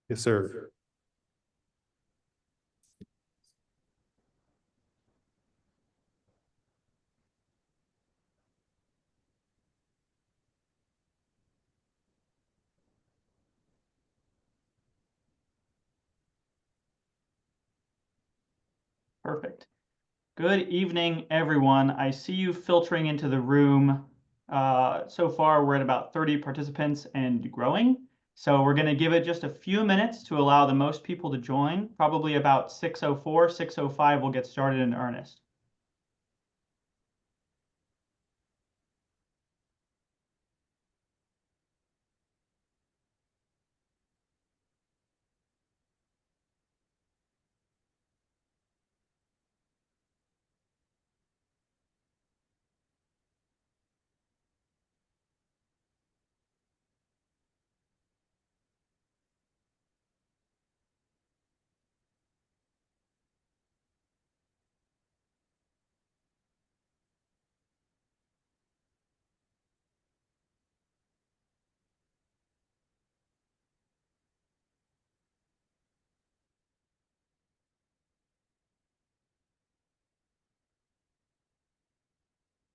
Yes, sir. Perfect. Good evening, everyone. I see you filtering into the room. So far, we're at about 30 participants and growing. So we're going to give it just a few minutes to allow the most people to join. Probably about 6:04, 6:05, we'll get started in earnest.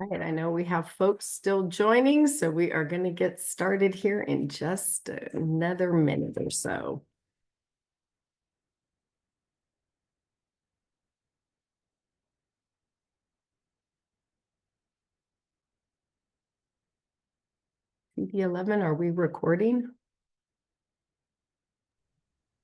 All right, I know we have folks still joining, so we are going to get started here in just another minute or so. TV11, are we recording?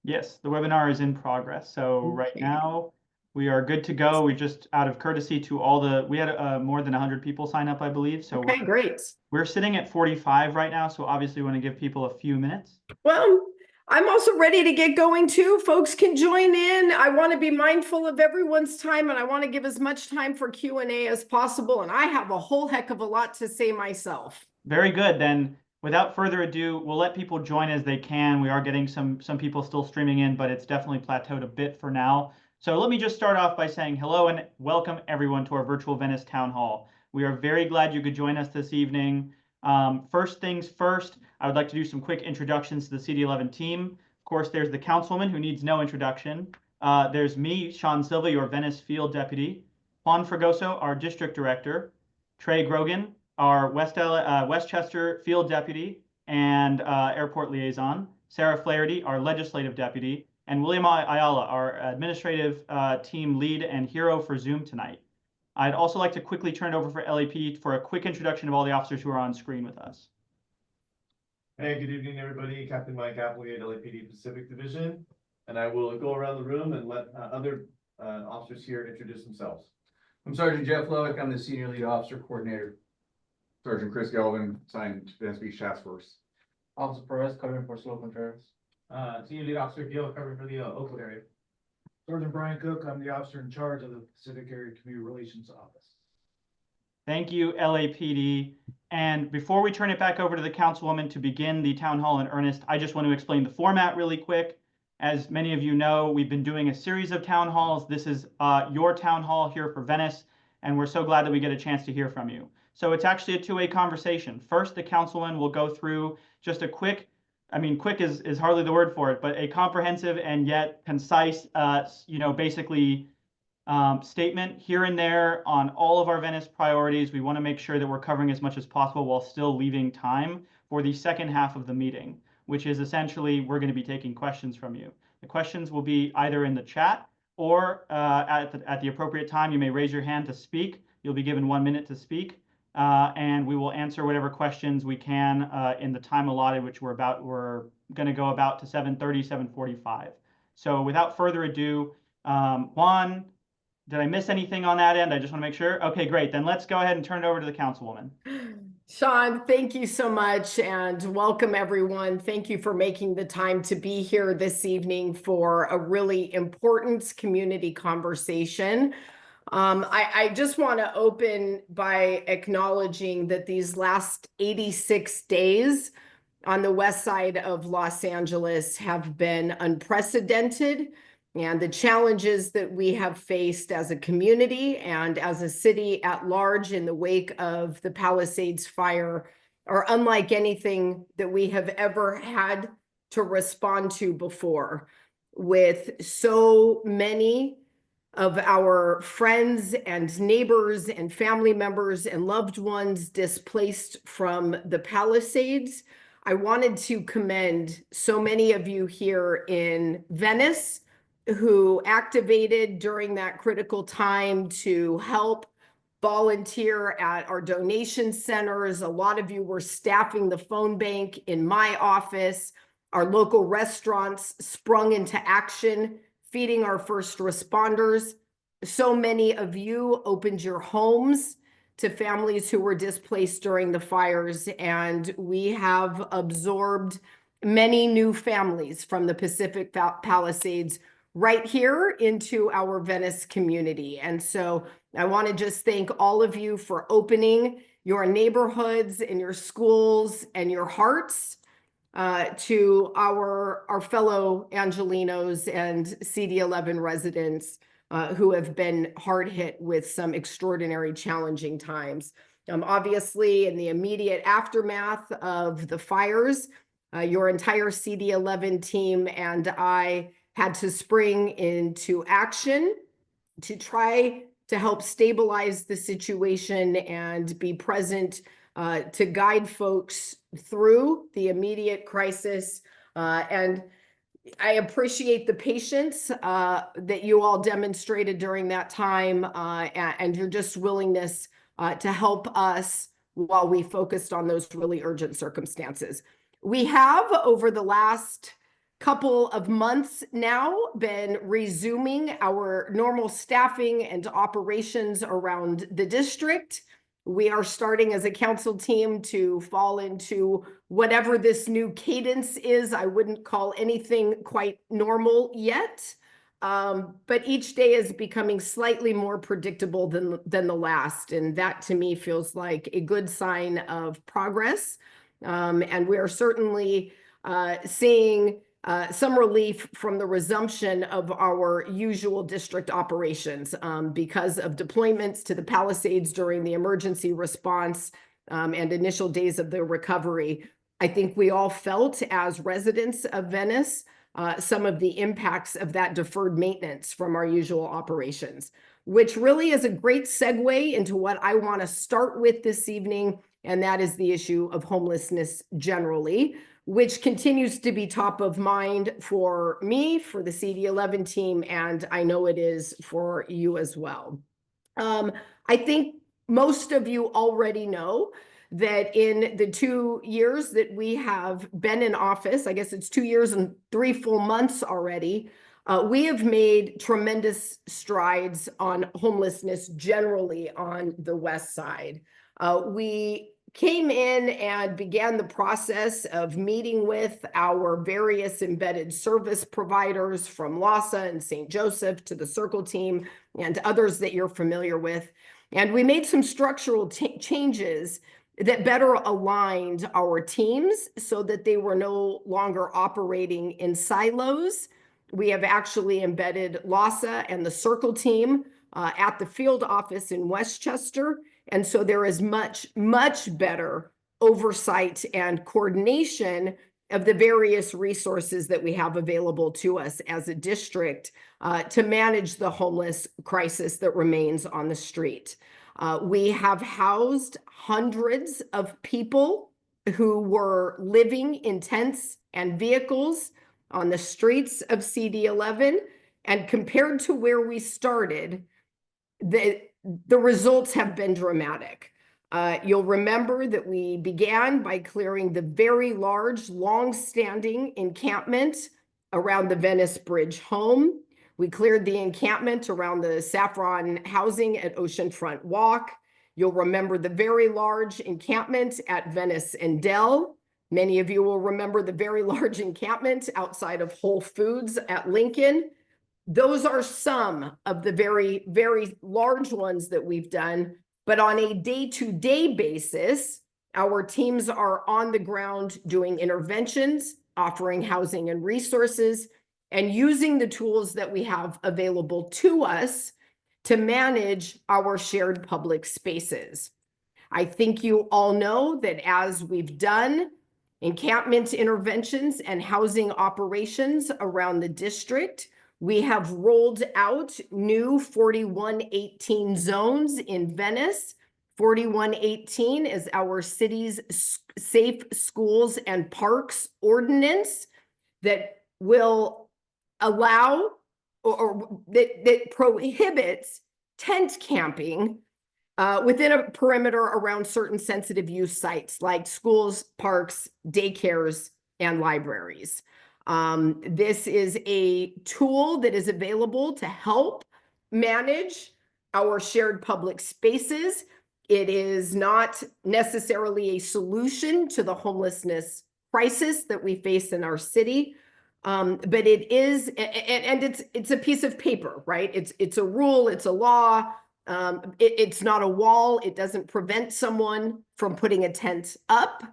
Yes, the webinar is in progress. So right now we are good to go. We just, out of courtesy to all we had more than 100 people sign up, I believe. So Okay, great. We're sitting at 45 right now. So obviously we want to give people a few minutes. Well, I'm also ready to get going too. Folks can join in. I want to be mindful of everyone's time, and I want to give as much time for Q&A as possible. And I have a whole heck of a lot to say myself. Very good. Then without further ado, we'll let people join as they can. We are getting some people still streaming in, but it's definitely plateaued a bit for now. So let me just start off by saying hello and welcome everyone to our virtual Venice Town Hall. We are very glad you could join us this evening. First things first, I would like to do some quick introductions to the CD11 team. Of course, there's the councilwoman who needs no introduction. There's me, Sean Silva, your Venice Field Deputy. Juan Fragoso, our District Director. Trey Grogan, our Westchester Field Deputy and Airport Liaison. Sarah Flaherty, our Legislative Deputy. And William Ayala, our Administrative Team Lead and hero for Zoom tonight. I'd also like to quickly turn it over for LAP for a quick introduction of all the officers who are on screen with us. Hey, good evening, everybody. Captain Mike Applegate, LAPD Pacific Division. And I will go around the room and let other officers here introduce themselves. I'm Sergeant Jeff Lowick. I'm the Senior Lead Officer Coordinator. Sergeant Chris Galvin, assigned to Venice Beach Task Force. Officer Perez covering for Slow Contreras. Senior Lead Officer Gil covering for the Oakland area. Sergeant Brian Cook, I'm the officer in charge of the Pacific Area Community Relations Office. Thank you, LAPD. And before we turn it back over to the councilwoman to begin the town hall in earnest, I just want to explain the format really quick. As many of you know, we've been doing a series of town halls. This is your town hall here for Venice, and we're so glad that we get a chance to hear from you. So it's actually a two-way conversation. First, the councilwoman will go through just a quick, quick is hardly the word for it, but a comprehensive and yet concise, basically statement here and there on all of our Venice priorities. We want to make sure that we're covering as much as possible while still leaving time for the second half of the meeting, which is essentially we're going to be taking questions from you. The questions will be either in the chat or at the appropriate time. You may raise your hand to speak. You'll be given 1 minute to speak, and we will answer whatever questions we can in the time allotted, which we're going to go about to 7:30, 7:45. So without further ado, Juan, did I miss anything on that end? I just want to make sure. Okay, great. Then let's go ahead and turn it over to the councilwoman. Sean, thank you so much and welcome everyone. Thank you for making the time to be here this evening for a really important community conversation. I just want to open by acknowledging that these last 86 days on the west side of Los Angeles have been unprecedented. And the challenges that we have faced as a community and as a city at large in the wake of the Palisades fire are unlike anything that we have ever had to respond to before, with so many of our friends and neighbors and family members and loved ones displaced from the Palisades. I wanted to commend so many of you here in Venice who activated during that critical time to help volunteer at our donation centers. A lot of you were staffing the phone bank in my office. Our local restaurants sprung into action, feeding our first responders. So many of you opened your homes to families who were displaced during the fires, and we have absorbed many new families from the Pacific Palisades right here into our Venice community. And so I want to just thank all of you for opening your neighborhoods and your schools and your hearts to our fellow Angelenos and CD11 residents who have been hard hit with some extraordinary challenging times. Obviously, in the immediate aftermath of the fires, your entire CD11 team and I had to spring into action to try to help stabilize the situation and be present to guide folks through the immediate crisis. And I appreciate the patience that you all demonstrated during that time and your just willingness to help us while we focused on those really urgent circumstances. We have, over the last couple of months now, been resuming our normal staffing and operations around the district. We are starting as a council team to fall into whatever this new cadence is. I wouldn't call anything quite normal yet, but each day is becoming slightly more predictable than the last. And that to me feels like a good sign of progress. And we are certainly seeing some relief from the resumption of our usual district operations because of deployments to the Palisades during the emergency response and initial days of the recovery. I think we all felt, as residents of Venice, some of the impacts of that deferred maintenance from our usual operations, which really is a great segue into what I want to start with this evening, and that is the issue of homelessness generally, which continues to be top of mind for me, for the CD11 team, and I know it is for you as well. I think most of you already know that in the 2 years that we have been in office, I guess it's 2 years and 3 full months already, we have made tremendous strides on homelessness generally on the West Side. We came in and began the process of meeting with our various embedded service providers, from LASA and St. Joseph to the Circle team and others that you're familiar with. And we made some structural changes that better aligned our teams so that they were no longer operating in silos. We have actually embedded LASA and the Circle team at the field office in Westchester. And so there is much, much better oversight and coordination of the various resources that we have available to us as a district to manage the homeless crisis that remains on the street. We have housed hundreds of people who were living in tents and vehicles on the streets of CD11. And compared to where we started, the results have been dramatic. You'll remember that we began by clearing the very large, long-standing encampment around the Venice Bridge home. We cleared the encampment around the Saffron housing at Oceanfront Walk. You'll remember the very large encampment at Venice and Dell. Many of you will remember the very large encampment outside of Whole Foods at Lincoln. Those are some of the very, very large ones that we've done. But on a day-to-day basis, our teams are on the ground doing interventions, offering housing and resources, and using the tools that we have available to us to manage our shared public spaces. I think you all know that as we've done encampment interventions and housing operations around the district. We have rolled out new 4118 zones in Venice. 4118 is our city's safe schools and parks ordinance that will allow or that prohibits tent camping within a perimeter around certain sensitive use sites like schools, parks, daycares, and libraries. This is a tool that is available to help manage our shared public spaces. It is not necessarily a solution to the homelessness crisis that we face in our city. But it is, and it's a piece of paper, right? It's a rule, it's a law. It's not a wall. It doesn't prevent someone from putting a tent up.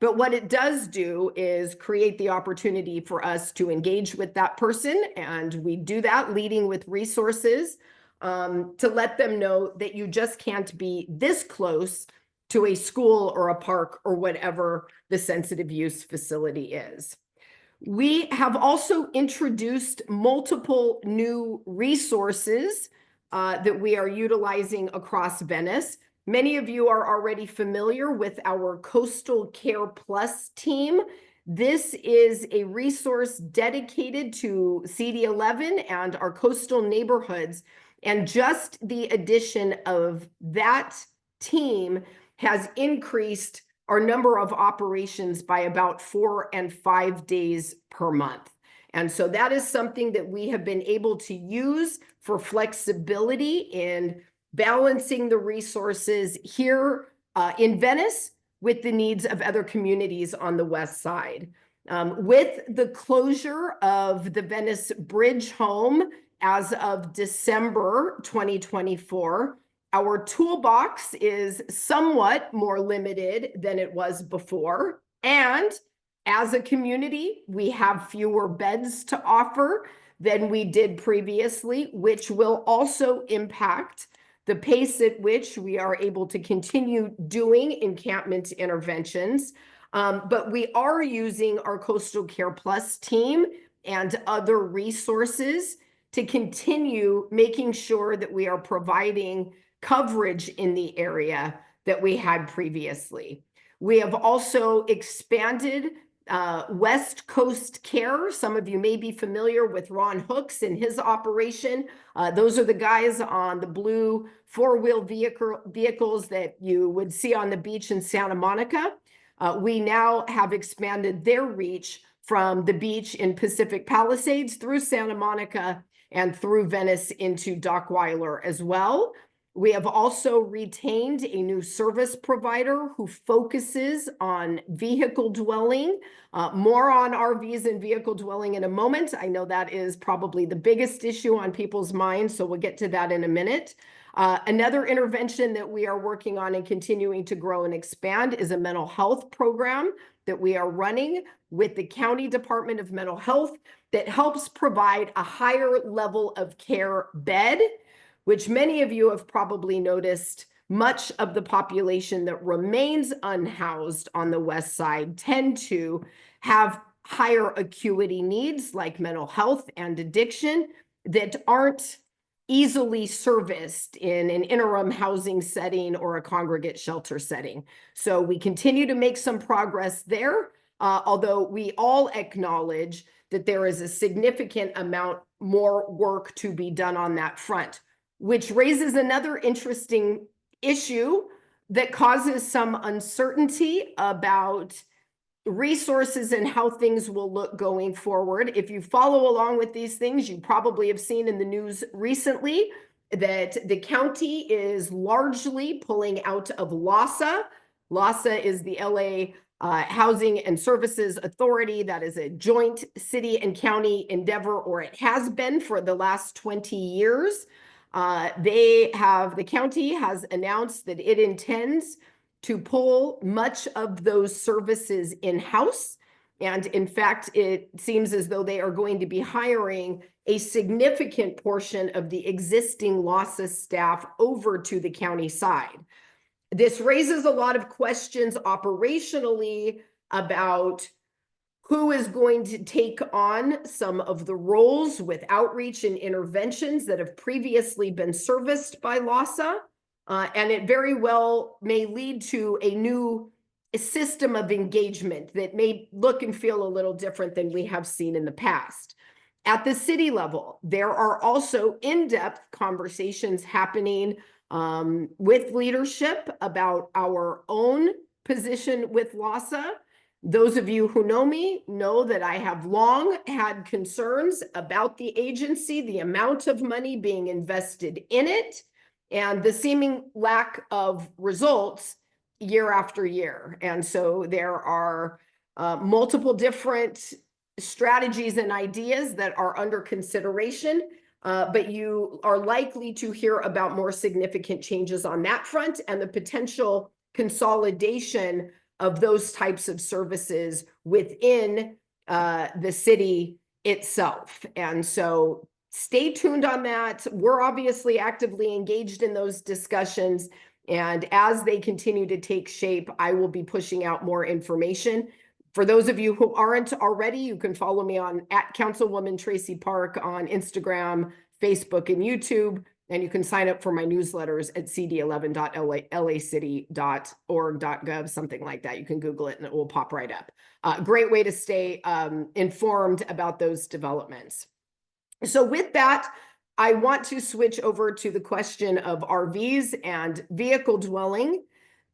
But what it does do is create the opportunity for us to engage with that person. And we do that leading with resources to let them know that you just can't be this close to a school or a park or whatever the sensitive use facility is. We have also introduced multiple new resources that we are utilizing across Venice. Many of you are already familiar with our Coastal Care Plus team. This is a resource dedicated to CD11 and our coastal neighborhoods. And just the addition of that team has increased our number of operations by about 4 and 5 days per month. And so that is something that we have been able to use for flexibility in balancing the resources here in Venice with the needs of other communities on the west side. With the closure of the Venice Bridge Home as of December 2024, our toolbox is somewhat more limited than it was before. And as a community, we have fewer beds to offer than we did previously, which will also impact the pace at which we are able to continue doing encampment interventions. But we are using our Coastal Care Plus team and other resources to continue making sure that we are providing coverage in the area that we had previously. We have also expanded West Coast Care. Some of you may be familiar with Ron Hooks and his operation. Those are the guys on the blue four-wheel vehicles that you would see on the beach in Santa Monica. We now have expanded their reach from the beach in Pacific Palisades through Santa Monica and through Venice into Dockweiler as well. We have also retained a new service provider who focuses on vehicle dwelling. More on RVs and vehicle dwelling in a moment. I know that is probably the biggest issue on people's minds, so we'll get to that in a minute. Another intervention that we are working on and continuing to grow and expand is a mental health program that we are running with the County Department of Mental Health that helps provide a higher level of care bed, which many of you have probably noticed. Much of the population that remains unhoused on the west side tend to have higher acuity needs like mental health and addiction that aren't easily serviced in an interim housing setting or a congregate shelter setting. So we continue to make some progress there, although we all acknowledge that there is a significant amount more work to be done on that front, which raises another interesting issue that causes some uncertainty about resources and how things will look going forward. If you follow along with these things, you probably have seen in the news recently that the county is largely pulling out of LAHSA. LAHSA is the LA Housing and Services Authority. That is a joint city and county endeavor, or it has been for the last 20 years. The county has announced that it intends to pull much of those services in-house. And in fact, it seems as though they are going to be hiring a significant portion of the existing LAHSA staff over to the county side. This raises a lot of questions operationally about who is going to take on some of the roles with outreach and interventions that have previously been serviced by LAHSA. And it very well may lead to a new system of engagement that may look and feel a little different than we have seen in the past. At the city level, there are also in-depth conversations happening with leadership about our own position with LAHSA. Those of you who know me know that I have long had concerns about the agency, the amount of money being invested in it, and the seeming lack of results year after year. And so there are multiple different strategies and ideas that are under consideration, but you are likely to hear about more significant changes on that front and the potential consolidation of those types of services within the city itself. And so stay tuned on that. We're obviously actively engaged in those discussions. And as they continue to take shape, I will be pushing out more information. For those of you who aren't already, you can follow me on @Councilwoman Tracy Park on Instagram, Facebook, and YouTube. And you can sign up for my newsletters at cd11.lacity.org.gov, something like that. You can Google it and it will pop right up. Great way to stay informed about those developments. So with that, I want to switch over to the question of RVs and vehicle dwelling,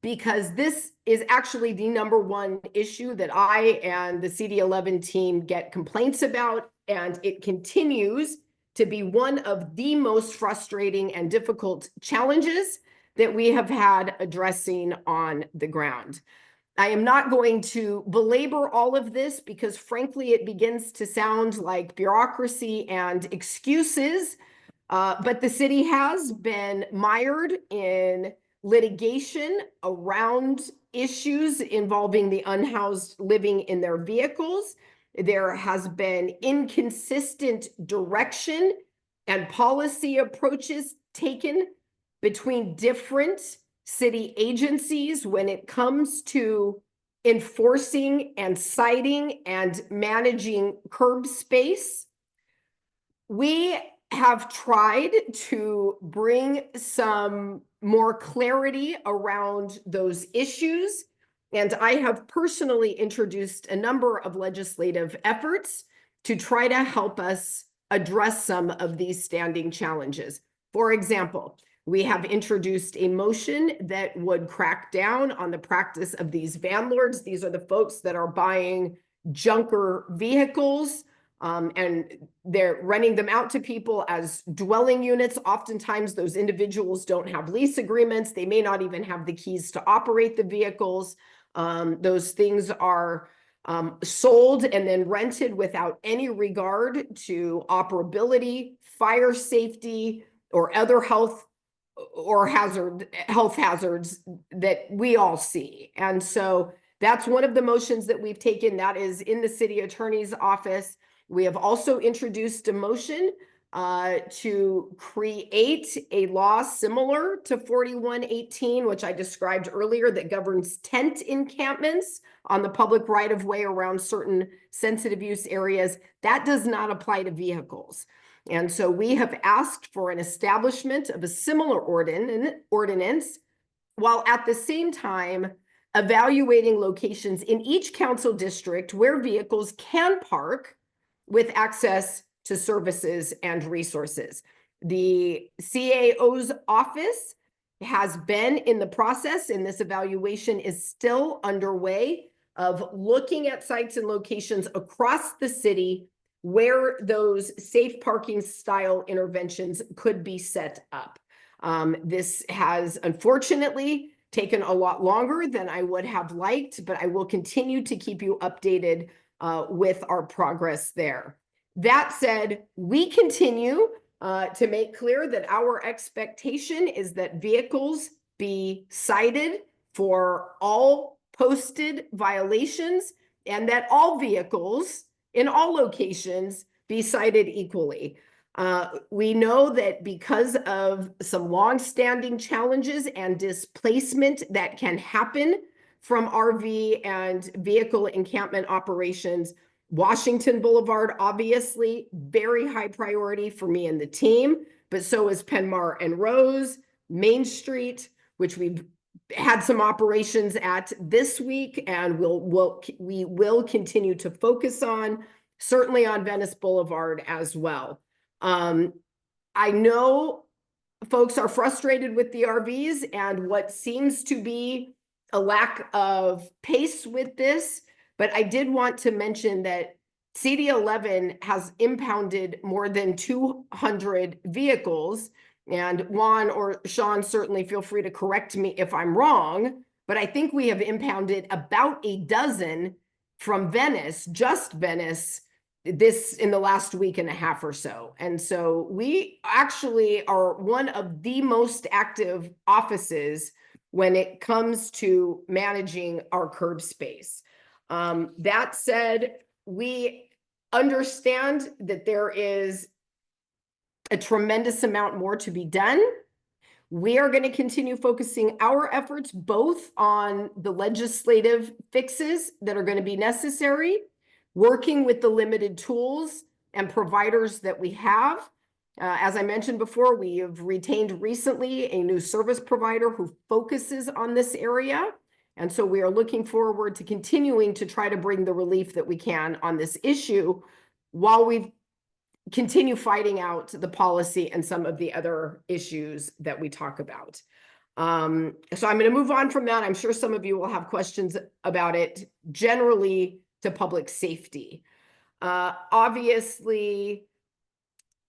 because this is actually the #1 issue that I and the CD11 team get complaints about, and it continues to be one of the most frustrating and difficult challenges that we have had addressing on the ground. I am not going to belabor all of this because frankly, it begins to sound like bureaucracy and excuses, but the city has been mired in litigation around issues involving the unhoused living in their vehicles. There has been inconsistent direction and policy approaches taken between different city agencies when it comes to enforcing and citing and managing curb space. We have tried to bring some more clarity around those issues, and I have personally introduced a number of legislative efforts to try to help us address some of these standing challenges. For example, we have introduced a motion that would crack down on the practice of these vandlords. These are the folks that are buying junker vehicles, and they're renting them out to people as dwelling units. Oftentimes, those individuals don't have lease agreements. They may not even have the keys to operate the vehicles. Those things are sold and then rented without any regard to operability, fire safety, or other health hazards that we all see. And so that's one of the motions that we've taken that is in the city attorney's office. We have also introduced a motion to create a law similar to 4118, which I described earlier, that governs tent encampments on the public right-of-way around certain sensitive use areas. That does not apply to vehicles. And so we have asked for an establishment of a similar ordinance, while at the same time evaluating locations in each council district where vehicles can park with access to services and resources. The CAO's office has been in the process, and this evaluation is still underway, of looking at sites and locations across the city where those safe parking style interventions could be set up. This has unfortunately taken a lot longer than I would have liked, but I will continue to keep you updated with our progress there. That said, we continue to make clear that our expectation is that vehicles be cited for all posted violations, and that all vehicles in all locations be cited equally. We know that because of some longstanding challenges and displacement that can happen from RV and vehicle encampment operations. Washington Boulevard, obviously, very high priority for me and the team, but so is Penmar and Rose, Main Street, which we've had some operations at this week, and we will continue to focus on, certainly on Venice Boulevard as well. I know folks are frustrated with the RVs and what seems to be a lack of pace with this, but I did want to mention that CD11 has impounded more than 200 vehicles, and Juan or Sean, certainly feel free to correct me if I'm wrong, but I think we have impounded about a dozen from Venice, just Venice, this in the last week and a half or so. And so we actually are one of the most active offices when it comes to managing our curb space. That said, we understand that there is a tremendous amount more to be done. We are going to continue focusing our efforts both on the legislative fixes that are going to be necessary, working with the limited tools and providers that we have. As I mentioned before, we have retained recently a new service provider who focuses on this area. And so we are looking forward to continuing to try to bring the relief that we can on this issue while we continue fighting out the policy and some of the other issues that we talk about. So I'm going to move on from that. I'm sure some of you will have questions about it, generally to public safety. Obviously,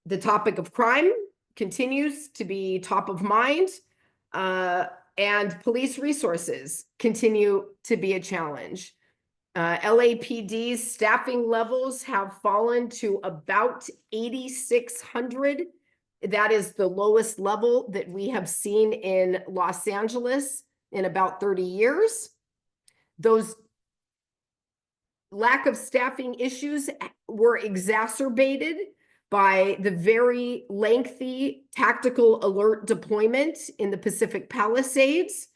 the topic of crime continues to be top of mind, and police resources continue to be a challenge. LAPD's staffing levels have fallen to about 8,600. That is the lowest level that we have seen in Los Angeles in about 30 years. Those lack of staffing issues were exacerbated by the very lengthy tactical alert deployment in the Pacific Palisades.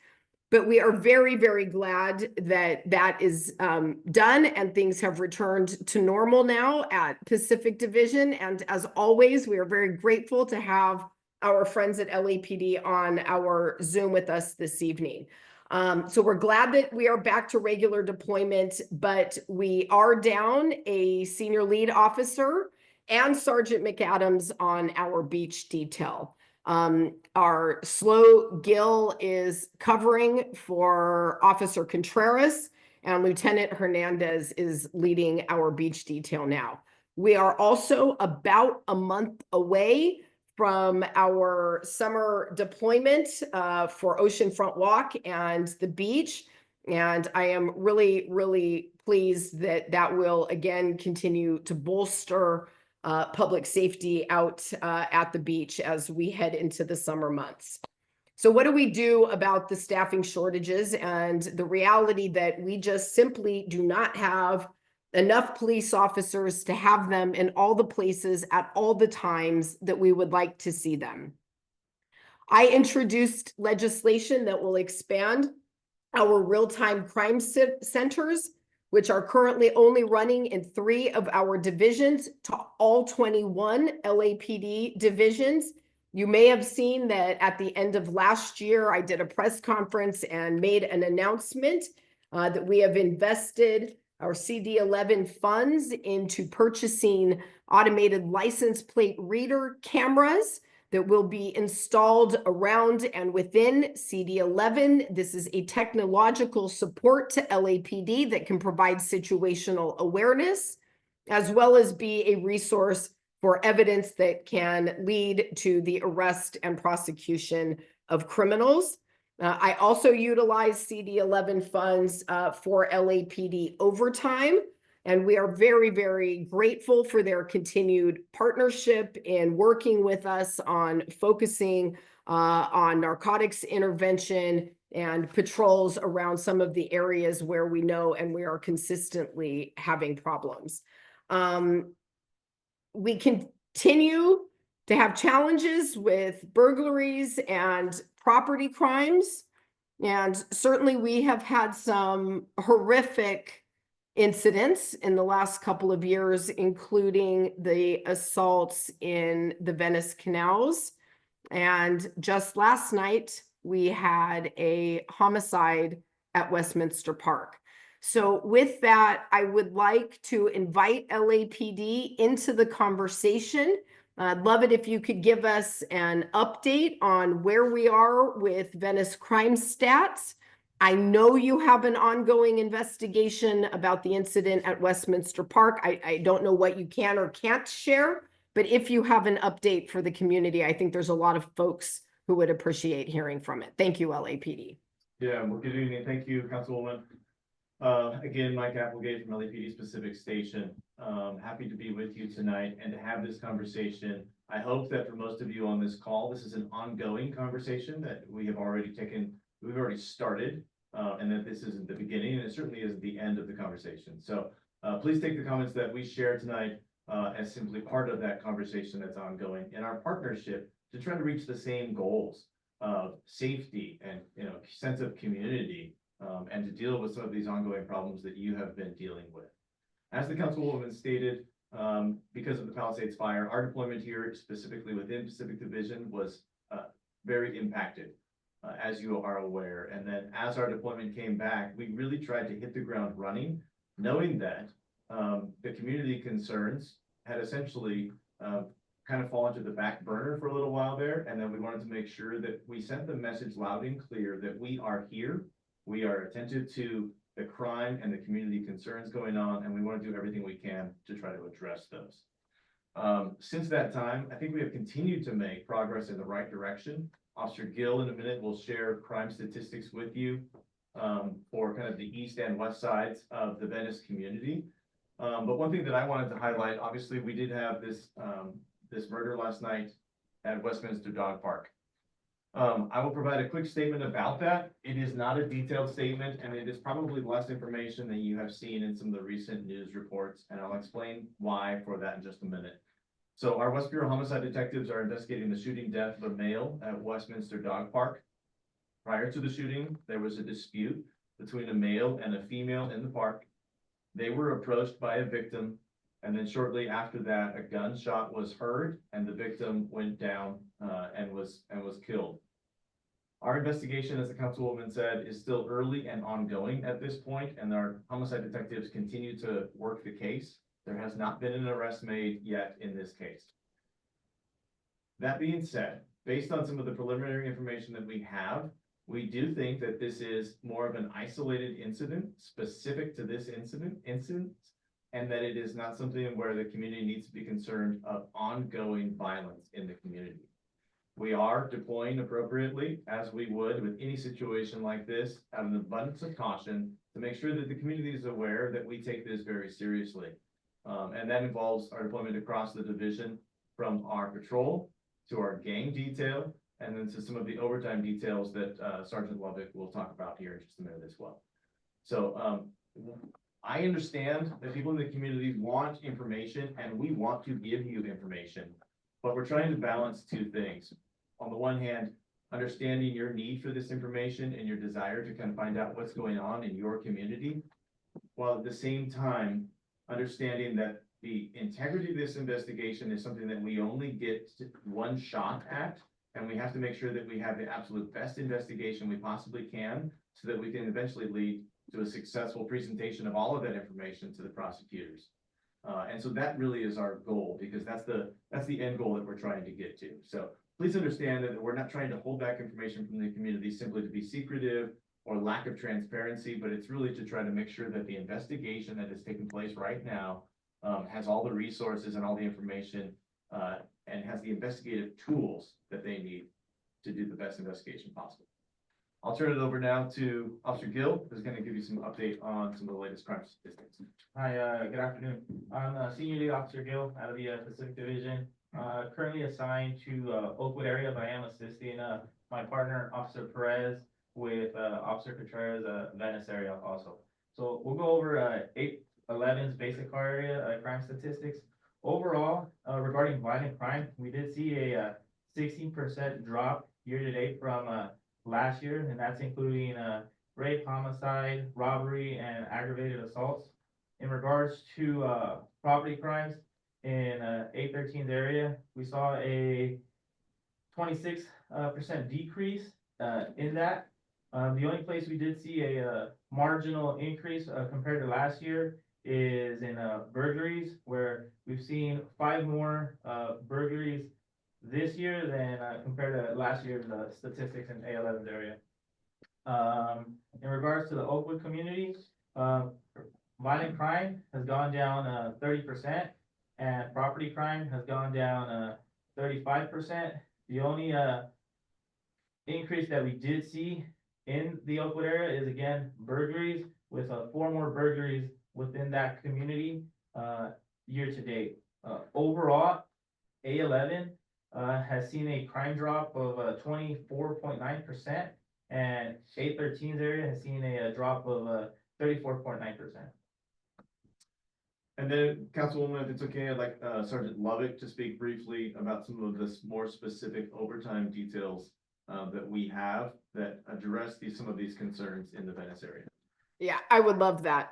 But we are very, very glad that that is done and things have returned to normal now at Pacific Division. And as always, we are very grateful to have our friends at LAPD on our Zoom with us this evening. So we're glad that we are back to regular deployment, but we are down a senior lead officer and Sergeant McAdams on our beach detail. Our SLO Gill is covering for Officer Contreras, and Lieutenant Hernandez is leading our beach detail now. We are also about a month away from our summer deployment for Oceanfront Walk and the beach. And I am really, really pleased that that will again continue to bolster public safety out at the beach as we head into the summer months. So what do we do about the staffing shortages and the reality that we just simply do not have enough police officers to have them in all the places at all the times that we would like to see them? I introduced legislation that will expand our real-time crime centers, which are currently only running in 3 of our divisions, to all 21 LAPD divisions. You may have seen that at the end of last year, I did a press conference and made an announcement that we have invested our CD11 funds into purchasing automated license plate reader cameras that will be installed around and within CD11. This is a technological support to LAPD that can provide situational awareness, as well as be a resource for evidence that can lead to the arrest and prosecution of criminals. I also utilize CD11 funds for LAPD overtime, and we are very, very grateful for their continued partnership in working with us on focusing on narcotics intervention and patrols around some of the areas where we know and we are consistently having problems. We continue to have challenges with burglaries and property crimes. And certainly we have had some horrific incidents in the last couple of years, including the assaults in the Venice canals. And just last night, we had a homicide at Westminster Park. So with that, I would like to invite LAPD into the conversation. I'd love it if you could give us an update on where we are with Venice crime stats. I know you have an ongoing investigation about the incident at Westminster Park. I don't know what you can or can't share, but if you have an update for the community, I think there's a lot of folks who would appreciate hearing from it. Thank you, LAPD. Yeah, well, good evening. Thank you, Councilwoman. Again, Mike Applegate from LAPD Specific Station. Happy to be with you tonight and to have this conversation. I hope that for most of you on this call, this is an ongoing conversation that we've already started, and that this isn't the beginning, and it certainly isn't the end of the conversation. So please take the comments that we share tonight as simply part of that conversation that's ongoing in our partnership to try to reach the same goals of safety and, sense of community, and to deal with some of these ongoing problems that you have been dealing with. As the Councilwoman stated, because of the Palisades fire, our deployment here, specifically within Pacific Division, was very impacted, as you are aware. And then as our deployment came back, we really tried to hit the ground running, knowing that the community concerns had essentially kind of fallen to the back burner for a little while there. And then we wanted to make sure that we sent the message loud and clear that we are here. We are attentive to the crime and the community concerns going on, and we want to do everything we can to try to address those. Since that time, I think we have continued to make progress in the right direction. Officer Gill in a minute will share crime statistics with you for kind of the east and west sides of the Venice community. But one thing that I wanted to highlight, obviously, we did have this murder last night at Westminster Dog Park. I will provide a quick statement about that. It is not a detailed statement, and it is probably less information than you have seen in some of the recent news reports, and I'll explain why for that in just a minute. So our West Bureau homicide detectives are investigating the shooting death of a male at Westminster Dog Park. Prior to the shooting, there was a dispute between a male and a female in the park. They were approached by a victim, and then shortly after that, a gunshot was heard, and the victim went down and was killed. Our investigation, as the Councilwoman said, is still early and ongoing at this point, and our homicide detectives continue to work the case. There has not been an arrest made yet in this case. That being said, based on some of the preliminary information that we have, we do think that this is more of an isolated incident specific to this incident, and that it is not something where the community needs to be concerned of ongoing violence in the community. We are deploying appropriately, as we would with any situation like this, out of an abundance of caution to make sure that the community is aware that we take this very seriously. And that involves our deployment across the division, from our patrol to our gang detail, and then to some of the overtime details that Sergeant Lovick will talk about here in just a minute as well. So I understand that people in the community want information, and we want to give you information, but we're trying to balance two things. On the one hand, understanding your need for this information and your desire to kind of find out what's going on in your community, while at the same time, understanding that the integrity of this investigation is something that we only get one shot at, and we have to make sure that we have the absolute best investigation we possibly can so that we can eventually lead to a successful presentation of all of that information to the prosecutors. And so that really is our goal, because that's the end goal that we're trying to get to. So please understand that we're not trying to hold back information from the community simply to be secretive or lack of transparency, but it's really to try to make sure that the investigation that is taking place right now has all the resources and all the information and has the investigative tools that they need to do the best investigation possible. I'll turn it over now to Officer Gill, who's going to give you some update on some of the latest crime statistics. Hi, good afternoon. I'm Senior Lead Officer Gill out of the Pacific Division, currently assigned to Oakwood area, but I am assisting my partner, Officer Perez, with Officer Contreras, Venice area also. So we'll go over 811's basic car area crime statistics. Overall, regarding violent crime, we did see a 16% drop year to date from last year, and that's including rape, homicide, robbery, and aggravated assaults. In regards to property crimes in 813's area, we saw a 26% decrease in that. The only place we did see a marginal increase compared to last year is in burglaries, where we've seen 5 more burglaries this year than compared to last year's statistics in A11's area. In regards to the Oakwood community, violent crime has gone down 30%, and property crime has gone down 35%. The only increase that we did see in the Oakwood area is again burglaries, with 4 more burglaries within that community year to date. Overall, A11 has seen a crime drop of 24.9%, and 813's area has seen a drop of 34.9%. And then, Councilwoman, if it's okay, I'd like Sergeant Lovick to speak briefly about some of the more specific overtime details that we have that address some of these concerns in the Venice area. Yeah, I would love that,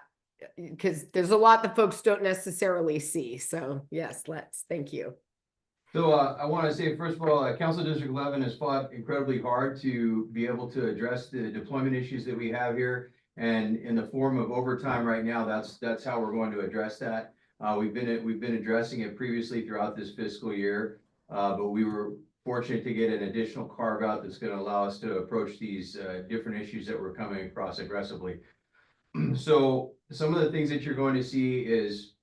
because there's a lot that folks don't necessarily see. So yes, thank you. So I want to say, first of all, Council District 11 has fought incredibly hard to be able to address the deployment issues that we have here. And in the form of overtime right now, that's how we're going to address that. We've been addressing it previously throughout this fiscal year, but we were fortunate to get an additional carve out that's going to allow us to approach these different issues that we're coming across aggressively. So some of the things that you're going to see is,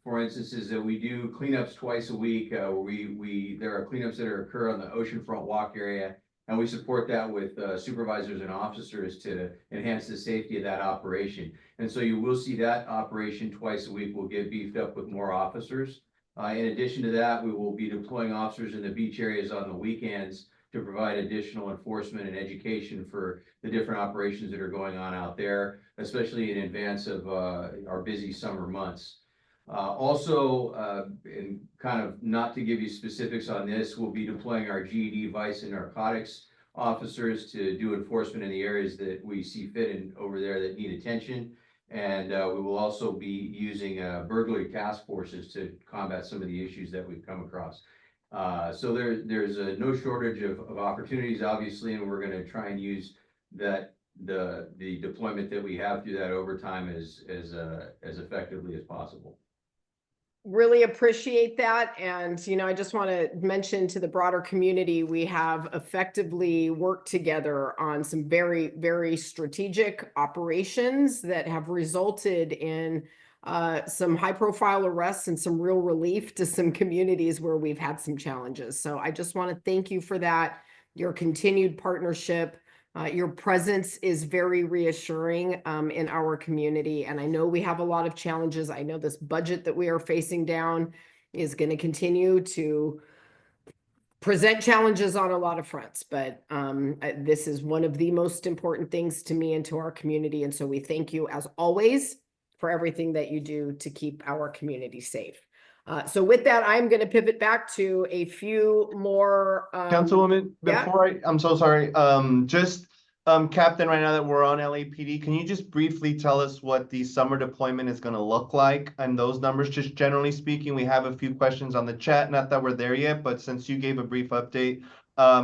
for instance, is that we do cleanups twice a week. There are cleanups that occur on the oceanfront walk area, and we support that with supervisors and officers to enhance the safety of that operation. And so you will see that operation twice a week will get beefed up with more officers. In addition to that, we will be deploying officers in the beach areas on the weekends to provide additional enforcement and education for the different operations that are going on out there, especially in advance of our busy summer months. And kind of not to give you specifics on this, we'll be deploying our GED, vice, and narcotics officers to do enforcement in the areas that we see fit in over there that need attention. And we will also be using burglary task forces to combat some of the issues that we've come across. So there's no shortage of opportunities, obviously, and we're going to try and use the deployment that we have through that overtime as effectively as possible. Really appreciate that. And, I just want to mention to the broader community, we have effectively worked together on some very, very strategic operations that have resulted in some high profile arrests and some real relief to some communities where we've had some challenges. So I just want to thank you for that, your continued partnership. Your presence is very reassuring in our community. And I know we have a lot of challenges. I know this budget that we are facing down is going to continue to present challenges on a lot of fronts, but this is one of the most important things to me and to our community. And so we thank you, as always, for everything that you do to keep our community safe. So with that, I'm going to pivot back to a few more. Councilwoman, yeah? I'm so sorry. Captain, right now that we're on LAPD, can you just briefly tell us what the summer deployment is going to look like and those numbers? Just generally speaking, we have a few questions on the chat. Not that we're there yet, but since you gave a brief update,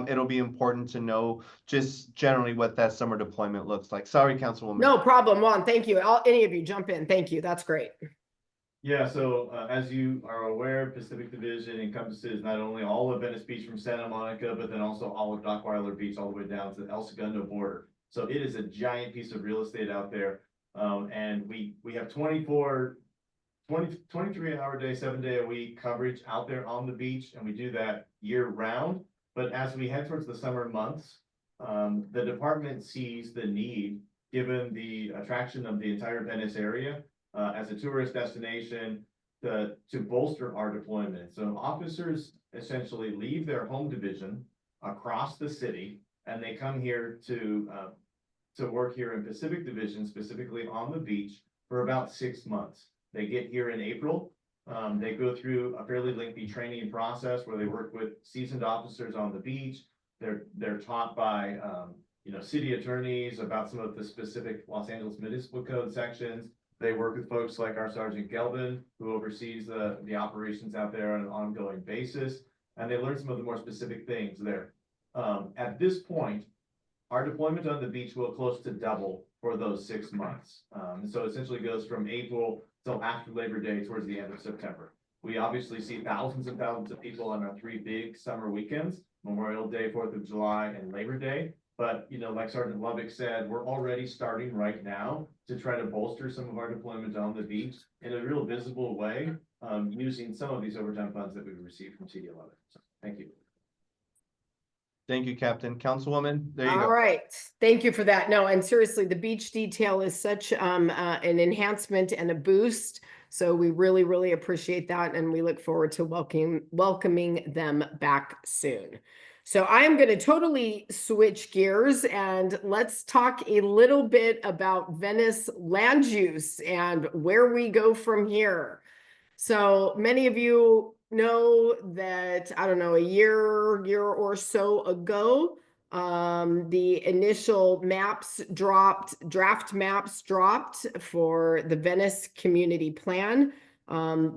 it'll be important to know just generally what that summer deployment looks like. Sorry, Councilwoman. No problem, Juan. Thank you. Any of you jump in. Thank you. That's great. Yeah, so as you are aware, Pacific Division encompasses not only all of Venice Beach from Santa Monica, but then also all of Dockweiler Beach all the way down to the El Segundo border. So it is a giant piece of real estate out there. And we have 23-hour day, 7-day a week coverage out there on the beach, and we do that year round. But as we head towards the summer months, the department sees the need, given the attraction of the entire Venice area, as a tourist destination, to bolster our deployment. So officers essentially leave their home division across the city, and they come here to work here in Pacific Division, specifically on the beach, for about 6 months. They get here in April. They go through a fairly lengthy training process where they work with seasoned officers on the beach. They're taught by, city attorneys about some of the specific Los Angeles Municipal Code sections. They work with folks like our Sergeant Gelvin, who oversees the operations out there on an ongoing basis. And they learn some of the more specific things there. At this point, our deployment on the beach will close to double for those 6 months. So essentially goes from April till after Labor Day towards the end of September. We obviously see thousands and thousands of people on our 3 big summer weekends, Memorial Day, 4th of July, and Labor Day. But, like Sergeant Lubbock said, we're already starting right now to try to bolster some of our deployment on the beach in a real visible way, using some of these overtime funds that we've received from CD11. So, thank you. Thank you, Captain. Councilwoman, there you go. All right, thank you for that. No, and seriously, the beach detail is such an enhancement and a boost. So we really, really appreciate that, and we look forward to welcoming them back soon. So I am going to totally switch gears, and let's talk a little bit about Venice land use and where we go from here. So many of you know that, I don't know, a year or so ago, the initial draft maps dropped for the Venice Community Plan.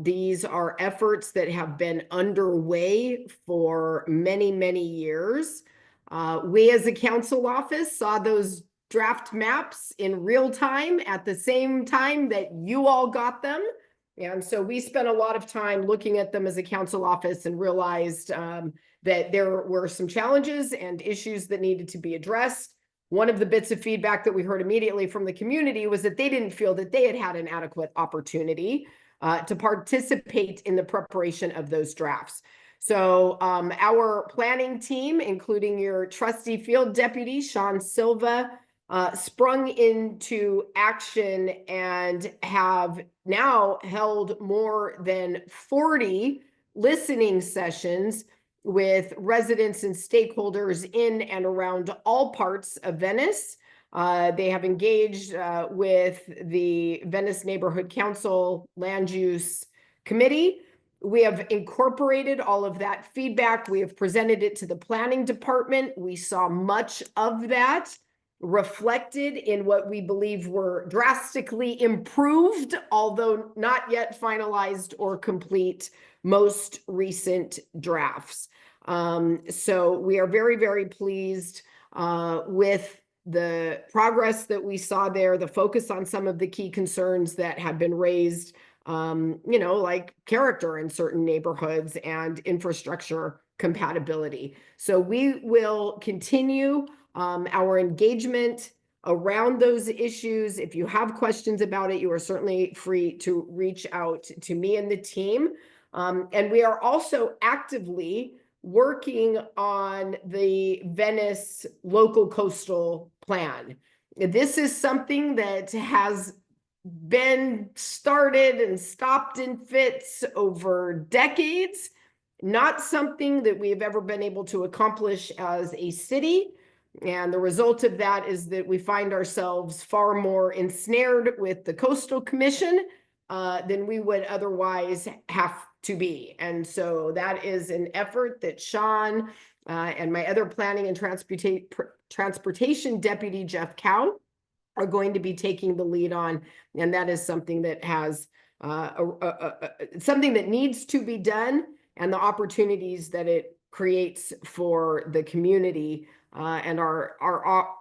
These are efforts that have been underway for many, many years. We as a council office saw those draft maps in real time at the same time that you all got them. And so we spent a lot of time looking at them as a council office and realized that there were some challenges and issues that needed to be addressed. One of the bits of feedback that we heard immediately from the community was that they didn't feel that they had had an adequate opportunity to participate in the preparation of those drafts. So our planning team, including your trusty field deputy, Sean Silva, sprung into action and have now held more than 40 listening sessions with residents and stakeholders in and around all parts of Venice. They have engaged with the Venice Neighborhood Council Land Use Committee. We have incorporated all of that feedback. We have presented it to the planning department. We saw much of that reflected in what we believe were drastically improved, although not yet finalized or complete, most recent drafts. So we are very, very pleased with the progress that we saw there, the focus on some of the key concerns that have been raised, like character in certain neighborhoods and infrastructure compatibility. So we will continue our engagement around those issues. If you have questions about it, you are certainly free to reach out to me and the team. And we are also actively working on the Venice local coastal plan. This is something that has been started and stopped in fits over decades, not something that we have ever been able to accomplish as a city. And the result of that is that we find ourselves far more ensnared with the Coastal Commission than we would otherwise have to be. And so that is an effort that Sean and my other planning and transportation deputy, Jeff Cow, are going to be taking the lead on. And that is something that has something that needs to be done, and the opportunities that it creates for the community and our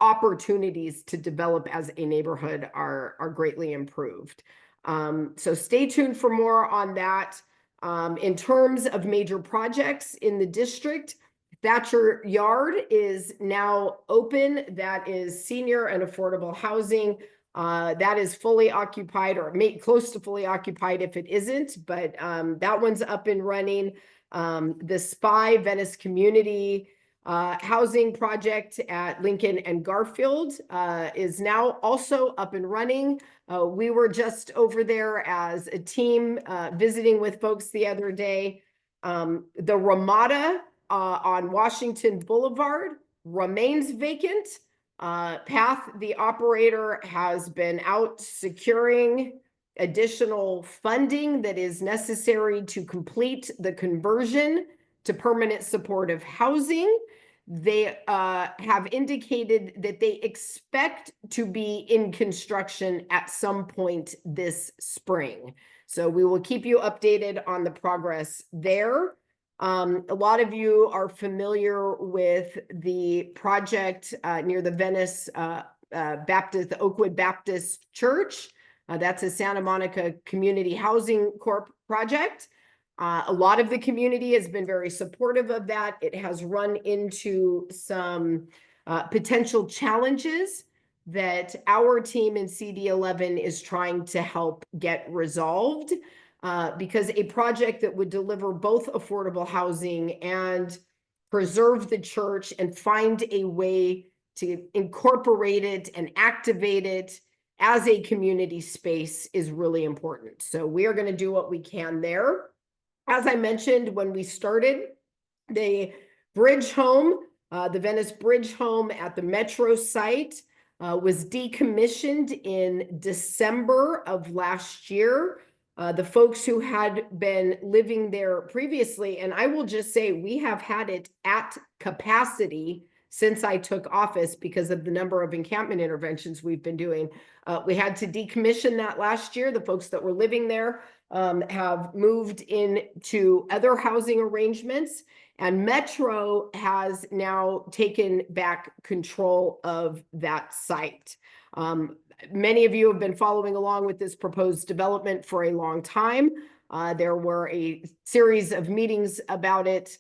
opportunities to develop as a neighborhood are greatly improved. So stay tuned for more on that. In terms of major projects in the district, Thatcher Yard is now open. That is senior and affordable housing. That is fully occupied, or close to fully occupied if it isn't, but that one's up and running. The SPY Venice Community housing project at Lincoln and Garfield is now also up and running. We were just over there as a team visiting with folks the other day. The Ramada on Washington Boulevard remains vacant. Path, the operator, has been out securing additional funding that is necessary to complete the conversion to permanent supportive housing. they have indicated that they expect to be in construction at some point this spring. So we will keep you updated on the progress there. A lot of you are familiar with the project near the Venice Baptist, the Oakwood Baptist Church. That's a Santa Monica Community Housing Corp project. A lot of the community has been very supportive of that. It has run into some potential challenges that our team in CD11 is trying to help get resolved, because a project that would deliver both affordable housing and preserve the church and find a way to incorporate it and activate it as a community space is really important. So we are going to do what we can there. As I mentioned when we started, the bridge home, the Venice Bridge home at the Metro site was decommissioned in December of last year. The folks who had been living there previously, and I will just say we have had it at capacity since I took office because of the number of encampment interventions we've been doing. We had to decommission that last year. The folks that were living there have moved into other housing arrangements, and Metro has now taken back control of that site. Many of you have been following along with this proposed development for a long time. There were a series of meetings about it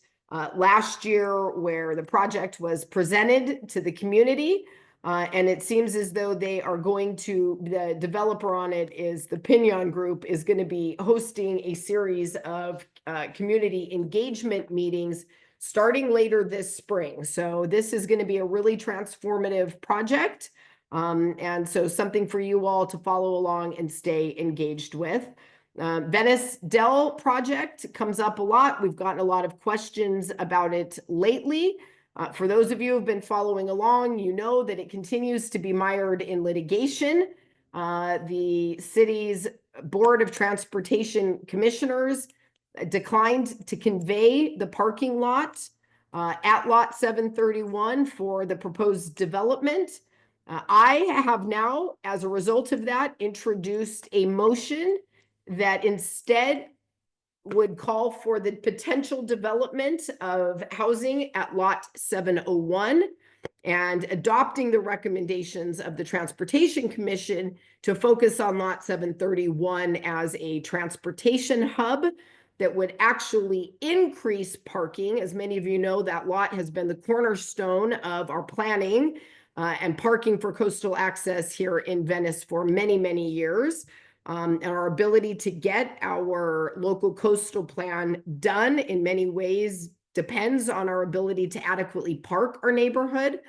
last year where the project was presented to the community. And it seems as though they are going to, the developer on it is the Pinion Group, is going to be hosting a series of community engagement meetings starting later this spring. So this is going to be a really transformative project. And so something for you all to follow along and stay engaged with. Venice Dell project comes up a lot. We've gotten a lot of questions about it lately. For those of you who have been following along, you know that it continues to be mired in litigation. The city's Board of Transportation Commissioners declined to convey the parking lot at lot 731 for the proposed development. I have now, as a result of that, introduced a motion that instead would call for the potential development of housing at lot 701 and adopting the recommendations of the Transportation Commission to focus on lot 731 as a transportation hub that would actually increase parking. As many of you know, that lot has been the cornerstone of our planning and parking for coastal access here in Venice for many, many years. And our ability to get our local coastal plan done in many ways depends on our ability to adequately park our neighborhood.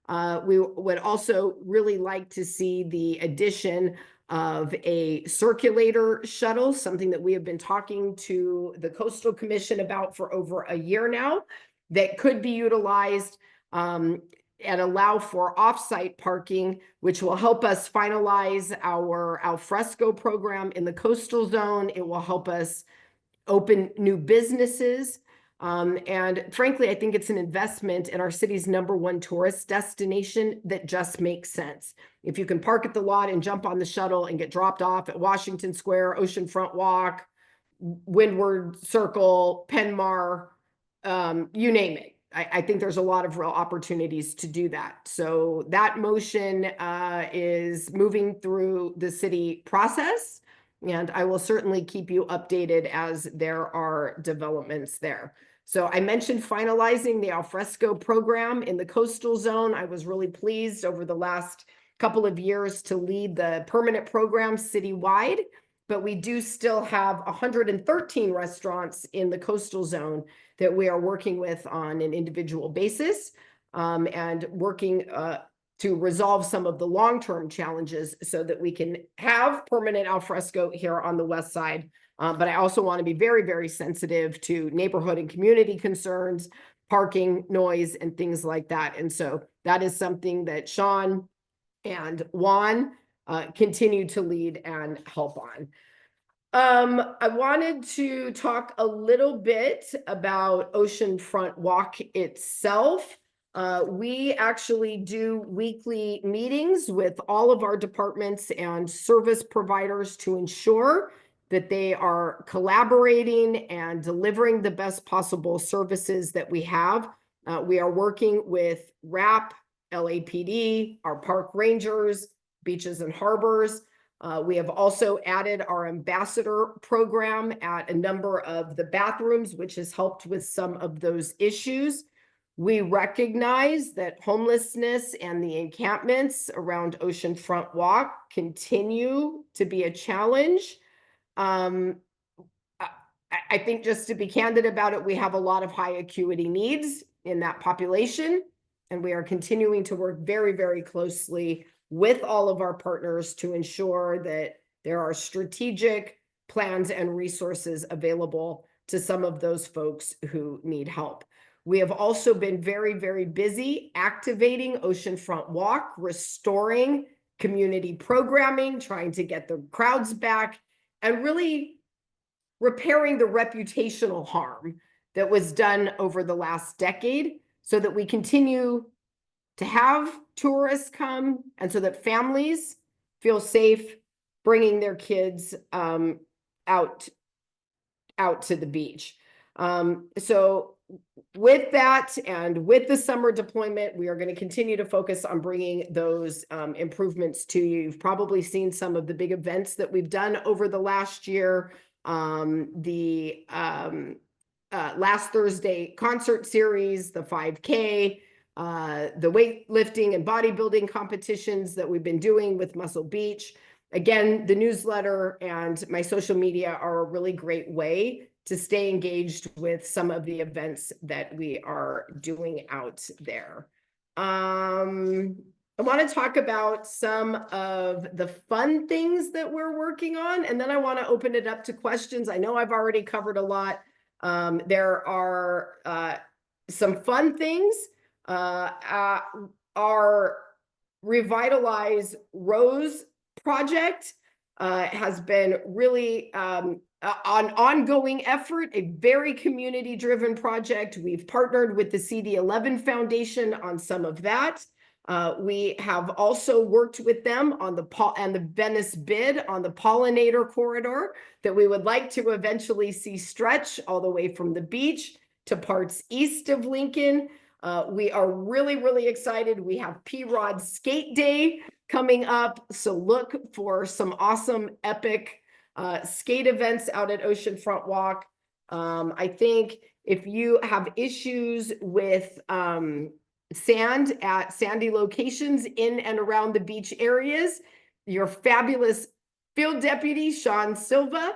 We would also really like to see the addition of a circulator shuttle, something that we have been talking to the Coastal Commission about for over a year now, that could be utilized and allow for off-site parking, which will help us finalize our alfresco program in the coastal zone. It will help us open new businesses. And frankly, I think it's an investment in our city's #1 tourist destination that just makes sense. If you can park at the lot and jump on the shuttle and get dropped off at Washington Square, Oceanfront Walk, Windward Circle, Penmar, you name it. I think there's a lot of real opportunities to do that. So that motion is moving through the city process, and I will certainly keep you updated as there are developments there. So I mentioned finalizing the alfresco program in the coastal zone. I was really pleased over the last couple of years to lead the permanent program citywide, but we do still have 113 restaurants in the coastal zone that we are working with on an individual basis, and working to resolve some of the long-term challenges so that we can have permanent alfresco here on the west side. But I also want to be very, very sensitive to neighborhood and community concerns, parking, noise, and things like that. And so that is something that Sean and Juan continue to lead and help on. I wanted to talk a little bit about Oceanfront Walk itself. We actually do weekly meetings with all of our departments and service providers to ensure that they are collaborating and delivering the best possible services that we have. We are working with RAP, LAPD, our park rangers, beaches and harbors. We have also added our ambassador program at a number of the bathrooms, which has helped with some of those issues. We recognize that homelessness and the encampments around Oceanfront Walk continue to be a challenge. I think just to be candid about it, we have a lot of high acuity needs in that population, and we are continuing to work very, very closely with all of our partners to ensure that there are strategic plans and resources available to some of those folks who need help. We have also been very, very busy activating Oceanfront Walk, restoring community programming, trying to get the crowds back, and really repairing the reputational harm that was done over the last decade so that we continue to have tourists come and so that families feel safe bringing their kids out to the beach. So with that and with the summer deployment, we are going to continue to focus on bringing those improvements to you. You've probably seen some of the big events that we've done over the last year. Last Thursday concert series, the 5K, the weightlifting and bodybuilding competitions that we've been doing with Muscle Beach. Again, the newsletter and my social media are a really great way to stay engaged with some of the events that we are doing out there. I want to talk about some of the fun things that we're working on, and then I want to open it up to questions. I know I've already covered a lot. There are some fun things. Our Revitalize Rose project has been really an ongoing effort, a very community-driven project. We've partnered with the CD11 Foundation on some of that. We have also worked with them on the Venice bid on the pollinator corridor that we would like to eventually see stretch all the way from the beach to parts east of Lincoln. We are really, really excited. We have P-Rod Skate Day coming up, so look for some awesome, epic skate events out at Oceanfront Walk. I think if you have issues with sand at sandy locations in and around the beach areas, your fabulous field deputy, Sean Silva,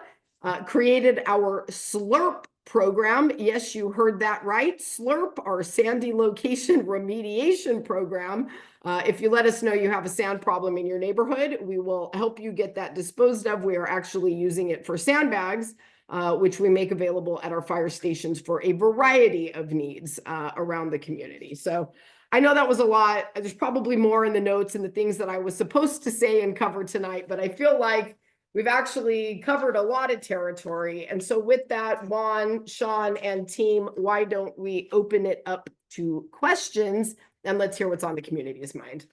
created our SLURP program. Yes, you heard that right. SLURP, our sandy location remediation program. If you let us know you have a sand problem in your neighborhood, we will help you get that disposed of. We are actually using it for sandbags, which we make available at our fire stations for a variety of needs around the community. So I know that was a lot. There's probably more in the notes and the things that I was supposed to say and cover tonight, but I feel like we've actually covered a lot of territory. And so with that, Juan, Sean, and team, why don't we open it up to questions and let's hear what's on the community's mind.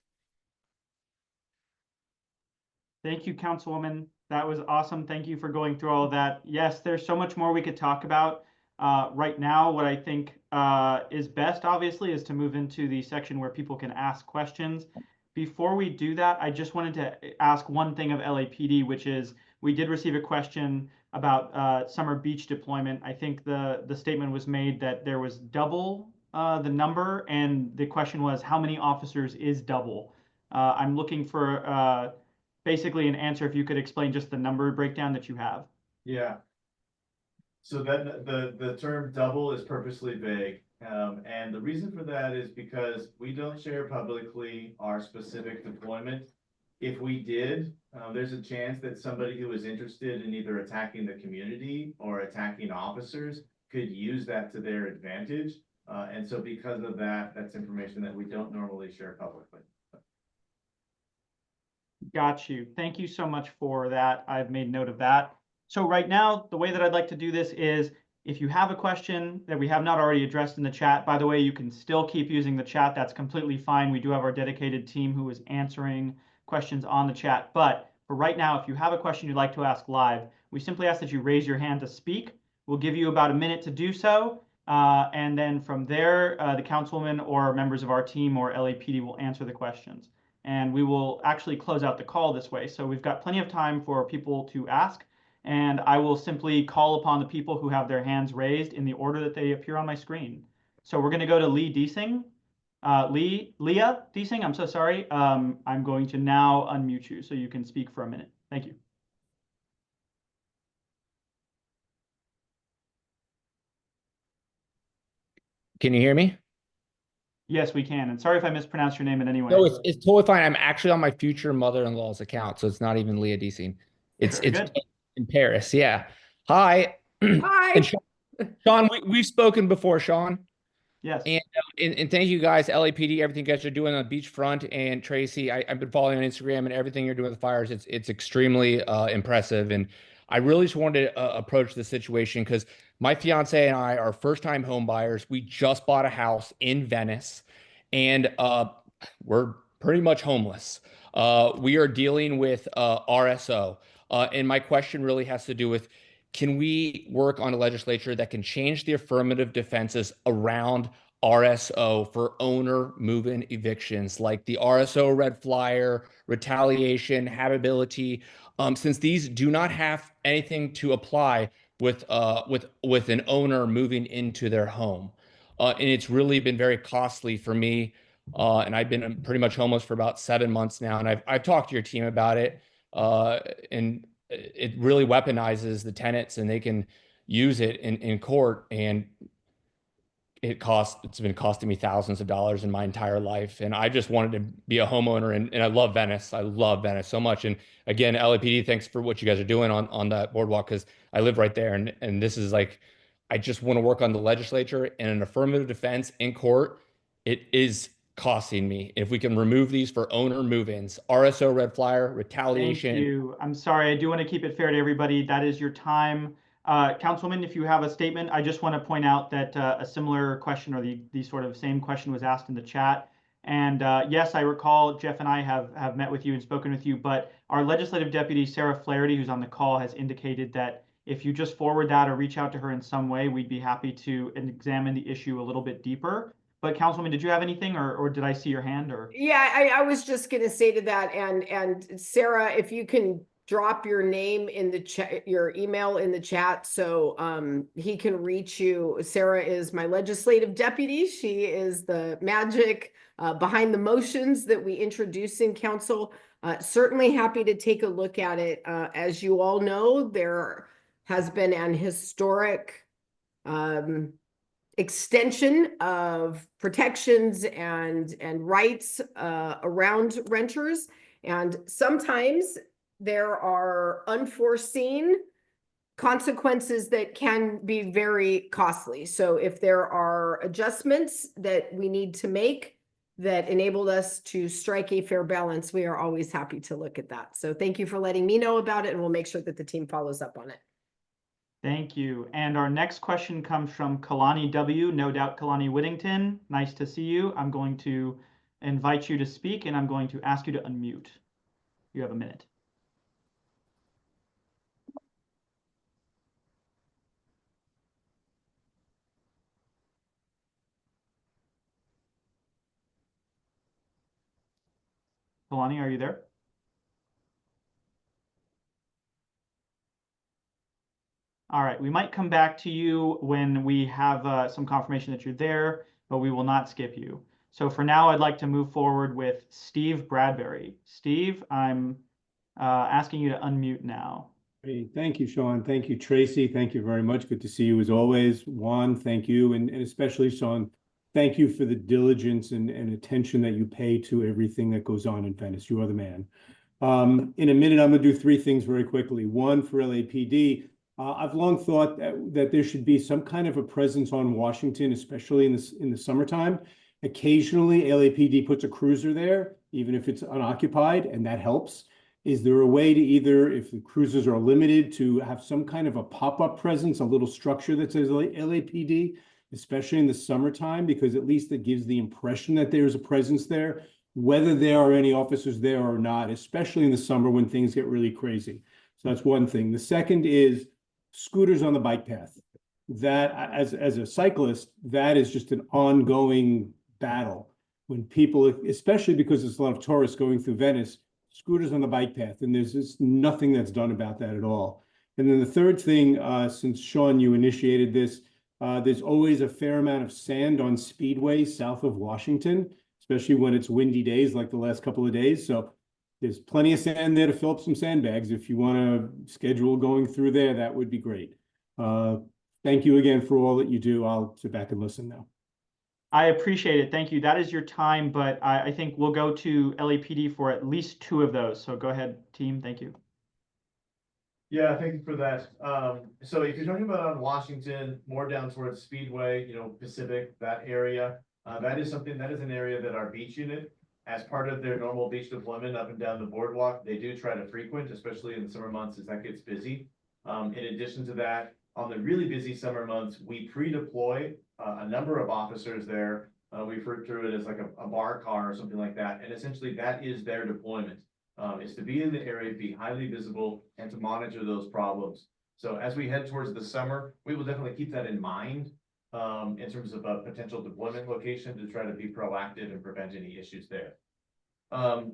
Thank you, Councilwoman. That was awesome. Thank you for going through all of that. Yes, there's so much more we could talk about. Right now, what I think is best, obviously, is to move into the section where people can ask questions. Before we do that, I just wanted to ask one thing of LAPD, which is we did receive a question about summer beach deployment. I think the statement was made that there was double the number, and the question was, how many officers is double? I'm looking for basically an answer if you could explain just the number breakdown that you have. Yeah. So then the term double is purposely vague. And the reason for that is because we don't share publicly our specific deployment. If we did, there's a chance that somebody who is interested in either attacking the community or attacking officers could use that to their advantage. And so because of that, that's information that we don't normally share publicly. Got you. Thank you so much for that. I've made note of that. So right now, the way that I'd like to do this is If you have a question that we have not already addressed in the chat, by the way, you can still keep using the chat. That's completely fine. We do have our dedicated team who is answering questions on the chat. But for right now, if you have a question you'd like to ask live, we simply ask that you raise your hand to speak. We'll give you about a minute to do so. And then from there, the councilwoman or members of our team or LAPD will answer the questions. And we will actually close out the call this way. So we've got plenty of time for people to ask. And I will simply call upon the people who have their hands raised in the order that they appear on my screen. So we're going to go to Lee Deasing. Leah Deasing, I'm so sorry. I'm going to now unmute you so you can speak for a minute. Thank you. Can you hear me? Yes, we can. And sorry if I mispronounced your name in any way. No, it's totally fine. I'm actually on my future mother-in-law's account, so it's not even Leah Deasing. It's Good. in Paris. Yeah. Hi. Hi. And Sean, we've spoken before, Sean. Yes. And thank you guys, LAPD, everything you guys are doing on the beachfront. And Tracy, I've been following on Instagram and everything you're doing with the fires. It's extremely impressive. And I really just wanted to approach the situation because my fiance and I are first-time home buyers. We just bought a house in Venice, and we're pretty much homeless. We are dealing with RSO. And my question really has to do with, can we work on a legislature that can change the affirmative defenses around RSO for owner move-in evictions, like the RSO red flyer, retaliation, habitability, since these do not have anything to apply with an owner moving into their home. And it's really been very costly for me. And I've been pretty much homeless for about 7 months now. And I've talked to your team about it. And it really weaponizes the tenants, and they can use it in court. And it's been costing me thousands of dollars in my entire life. And I just wanted to be a homeowner, and I love Venice. I love Venice so much. And again, LAPD, thanks for what you guys are doing on that boardwalk, because I live right there. And this is like, I just want to work on the legislature and an affirmative defense in court. It is costing me. If we can remove these for owner move-ins, RSO red flyer, retaliation. Thank you. I'm sorry. I do want to keep it fair to everybody. That is your time. Councilwoman, if you have a statement, I just want to point out that a similar question, or the sort of same question, was asked in the chat. And yes, I recall Jeff and I have met with you and spoken with you, but our legislative deputy, Sarah Flaherty, who's on the call, has indicated that if you just forward that or reach out to her in some way, we'd be happy to examine the issue a little bit deeper. But Councilwoman, did you have anything, or did I see your hand? Or Yeah, I was just going to say to that, and Sarah, if you can drop your name in the chat, your email in the chat, so he can reach you. Sarah is my legislative deputy. She is the magic behind the motions that we introduce in council. Certainly happy to take a look at it. As you all know, there has been an historic extension of protections and rights around renters. And sometimes there are unforeseen consequences that can be very costly. So if there are adjustments that we need to make that enabled us to strike a fair balance, we are always happy to look at that. So thank you for letting me know about it, and we'll make sure that the team follows up on it. Thank you. And our next question comes from Kalani W. No doubt Kalani Whittington. Nice to see you. I'm going to invite you to speak, and I'm going to ask you to unmute. You have a minute. Kalani, are you there? All right, we might come back to you when we have some confirmation that you're there, but we will not skip you. So for now, I'd like to move forward with Steve Bradbury. Steve, I'm asking you to unmute now. Great. Thank you, Sean. Thank you, Tracy. Thank you very much. Good to see you as always. Juan, thank you. And especially, Sean, thank you for the diligence and attention that you pay to everything that goes on in Venice. You are the man. In a minute, I'm going to do 3 things very quickly. One, for LAPD, I've long thought that there should be some kind of a presence on Washington, especially in the summertime. Occasionally, LAPD puts a cruiser there, even if it's unoccupied, and that helps. Is there a way to either, if the cruisers are limited, to have some kind of a pop-up presence, a little structure that says LAPD, especially in the summertime, because at least it gives the impression that there's a presence there, whether there are any officers there or not, especially in the summer when things get really crazy. So that's one thing. The second is scooters on the bike path. That, as a cyclist, that is just an ongoing battle. When people, especially because there's a lot of tourists going through Venice, scooters on the bike path, and there's just nothing that's done about that at all. And then the third thing, since Sean, you initiated this, there's always a fair amount of sand on Speedway south of Washington, especially when it's windy days like the last couple of days. So there's plenty of sand there to fill up some sandbags. If you want to schedule going through there, that would be great. Thank you again for all that you do. I'll sit back and listen now. I appreciate it. Thank you. That is your time, but I think we'll go to LAPD for at least 2 of those. So go ahead, team. Thank you. Yeah, thank you for that. So if you're talking about on Washington, more down towards Speedway, you know, Pacific, that area, that is an area that our beach unit, as part of their normal beach deployment up and down the boardwalk, they do try to frequent, especially in the summer months as that gets busy. In addition to that, on the really busy summer months, we pre-deploy a number of officers there. We refer to it as like a bar car or something like that. And essentially that is their deployment, is to be in the area, be highly visible, and to monitor those problems. So as we head towards the summer, we will definitely keep that in mind in terms of a potential deployment location to try to be proactive and prevent any issues there.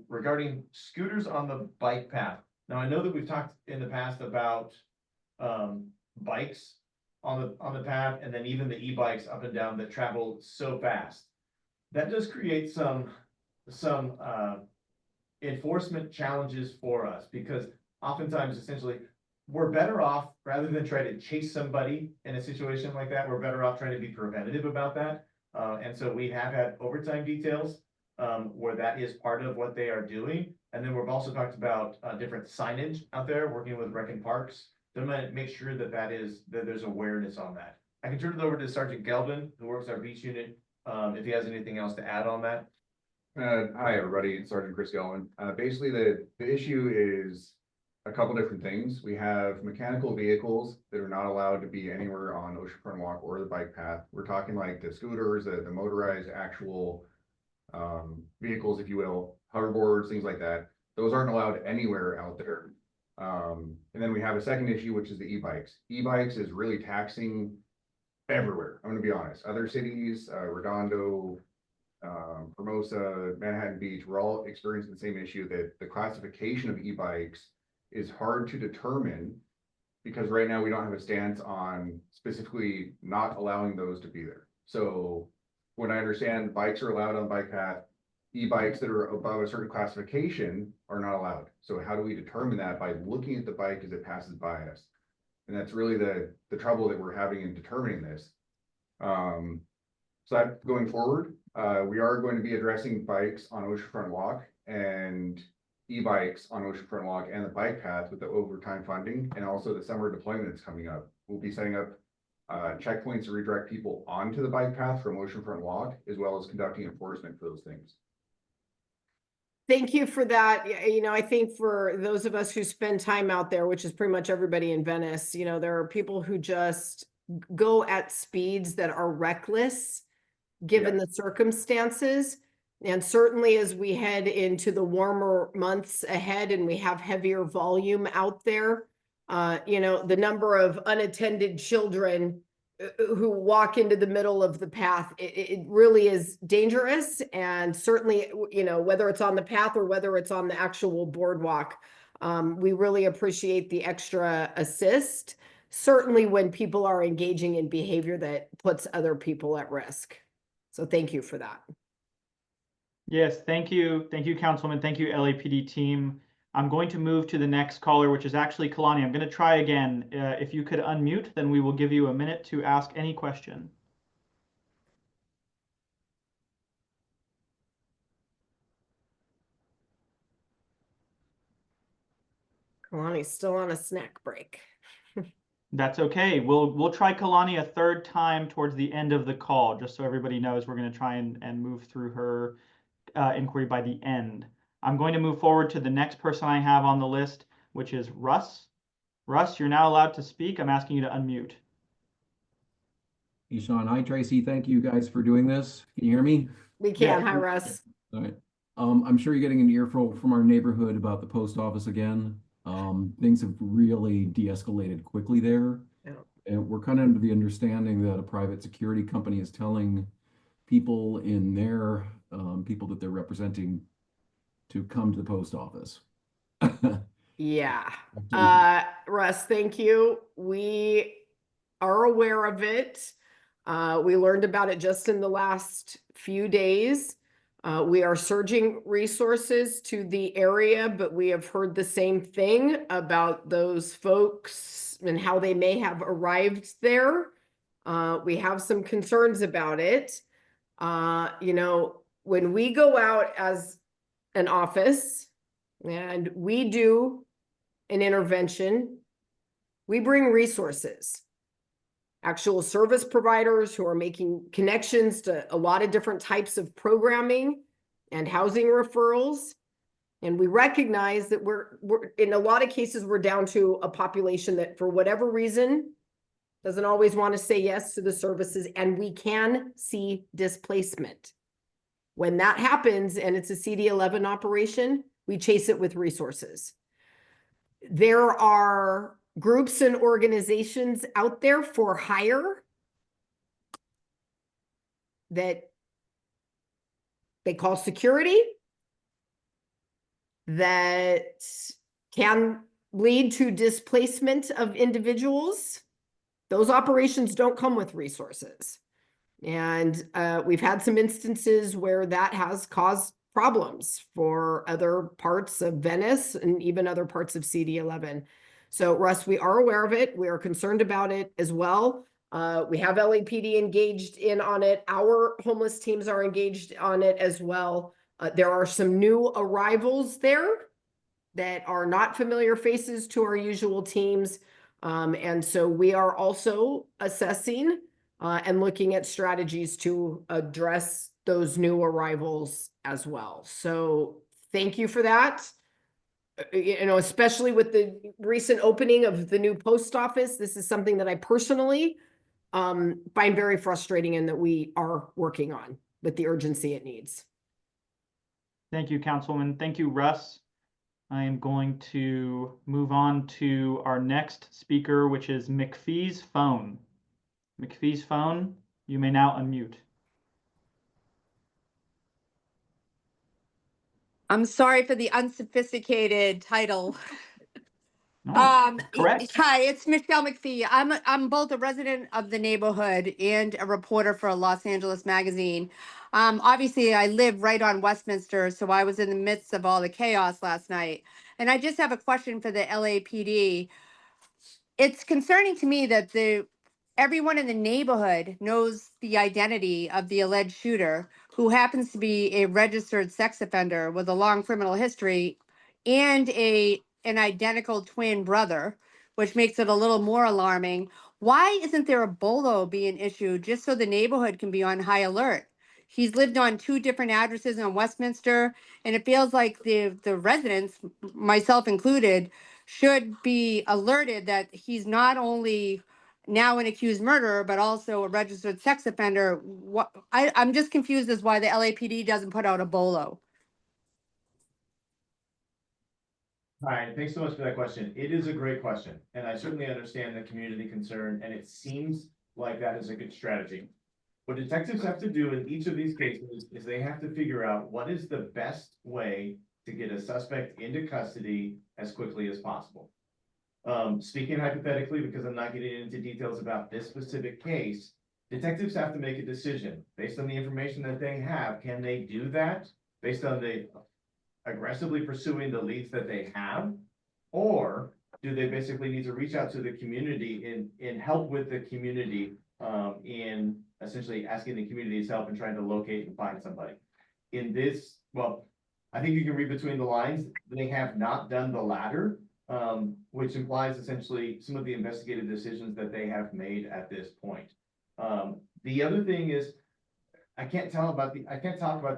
Regarding scooters on the bike path. Now, I know that we've talked in the past about bikes on the path, and then even the e-bikes up and down that travel so fast. That does create some enforcement challenges for us, because oftentimes, essentially, we're better off, rather than try to chase somebody in a situation like that, we're better off trying to be preventative about that. And so we have had overtime details where that is part of what they are doing. And then we've also talked about different signage out there, working with Rec and Parks, to make sure that there's awareness on that. I can turn it over to Sergeant Gelvin, who works our beach unit, if he has anything else to add on that. Hi, everybody. It's Sergeant Chris Gelman. Basically, the issue is a couple different things. We have mechanical vehicles that are not allowed to be anywhere on Oceanfront Walk or the bike path. We're talking like the scooters, the motorized actual vehicles, if you will, hoverboards, things like that. Those aren't allowed anywhere out there. And then we have a second issue, which is the e-bikes. E-bikes is really taxing everywhere. I'm going to be honest. Other cities, Redondo, Hermosa, Manhattan Beach, we're all experiencing the same issue, that the classification of e-bikes is hard to determine, because right now we don't have a stance on specifically not allowing those to be there. So when I understand bikes are allowed on bike path, e-bikes that are above a certain classification are not allowed. So how do we determine that? By looking at the bike as it passes by us. And that's really the trouble that we're having in determining this. So that going forward, we are going to be addressing bikes on Oceanfront Walk and e-bikes on Oceanfront Walk and the bike path with the overtime funding, and also the summer deployment that's coming up. We'll be setting up checkpoints to redirect people onto the bike path from Oceanfront Walk, as well as conducting enforcement for those things. Thank you for that. You know, I think for those of us who spend time out there, which is pretty much everybody in Venice, you know, there are people who just go at speeds that are reckless given the circumstances. And certainly as we head into the warmer months ahead and we have heavier volume out there, you know, the number of unattended children who walk into the middle of the path, it really is dangerous. And certainly, you know, whether it's on the path or whether it's on the actual boardwalk, we really appreciate the extra assist, certainly when people are engaging in behavior that puts other people at risk. So thank you for that. Yes, thank you. Thank you, Councilwoman. Thank you, LAPD team. I'm going to move to the next caller, which is actually Kalani. I'm going to try again. If you could unmute, then we will give you a minute to ask any question. Kalani's still on a snack break. That's okay. We'll try Kalani a third time towards the end of the call, just so everybody knows we're going to try and move through her inquiry by the end. I'm going to move forward to the next person I have on the list, which is Russ. Russ, you're now allowed to speak. I'm asking you to unmute. Hey, Sean. Hi, Tracy. Thank you guys for doing this. Can you hear me? We can. Hi, Russ. All right. I'm sure you're getting an earful from our neighborhood about the post office again. Things have really de-escalated quickly there. Yeah. And we're kind of under the understanding that a private security company is telling people in their, people that they're representing to come to the post office. Yeah. Russ, thank you. We are aware of it. We learned about it just in the last few days. We are surging resources to the area, but we have heard the same thing about those folks and how they may have arrived there. We have some concerns about it. You know, when we go out as an office and we do an intervention, we bring resources. Actual service providers who are making connections to a lot of different types of programming and housing referrals. And we recognize that we're in a lot of cases, we're down to a population that for whatever reason doesn't always want to say yes to the services, and we can see displacement. When that happens and it's a CD11 operation, we chase it with resources. There are groups and organizations out there for hire that they call security that can lead to displacement of individuals. Those operations don't come with resources. And we've had some instances where that has caused problems for other parts of Venice and even other parts of CD11. So Russ, we are aware of it. We are concerned about it as well. We have LAPD engaged in on it. Our homeless teams are engaged on it as well. There are some new arrivals there that are not familiar faces to our usual teams. And so we are also assessing and looking at strategies to address those new arrivals as well. So thank you for that. You know, especially with the recent opening of the new post office, this is something that I personally find very frustrating and that we are working on with the urgency it needs. Thank you, Councilwoman. Thank you, Russ. I am going to move on to our next speaker, which is McPhee's Phone. McPhee's Phone, you may now unmute. I'm sorry for the unsophisticated title. No, correct. Hi, it's Michelle McPhee. I'm both a resident of the neighborhood and a reporter for a Los Angeles magazine. Obviously, I live right on Westminster, so I was in the midst of all the chaos last night. And I just have a question for the LAPD. It's concerning to me that everyone in the neighborhood knows the identity of the alleged shooter, who happens to be a registered sex offender with a long criminal history and an identical twin brother, which makes it a little more alarming. Why isn't there a BOLO being issued just so the neighborhood can be on high alert? He's lived on 2 different addresses in Westminster, and it feels like the residents, myself included, should be alerted that he's not only now an accused murderer, but also a registered sex offender. I'm just confused as why the LAPD doesn't put out a BOLO. All right, thanks so much for that question. It is a great question, and I certainly understand the community concern, and it seems like that is a good strategy. What detectives have to do in each of these cases is they have to figure out what is the best way to get a suspect into custody as quickly as possible. Speaking hypothetically, because I'm not getting into details about this specific case, detectives have to make a decision based on the information that they have. Can they do that based on the aggressively pursuing the leads that they have? Or do they basically need to reach out to the community in help with the community in essentially asking the community's help and trying to locate and find somebody? In this, well, I think you can read between the lines. They have not done the latter, which implies essentially some of the investigative decisions that they have made at this point. The other thing is, I can't talk about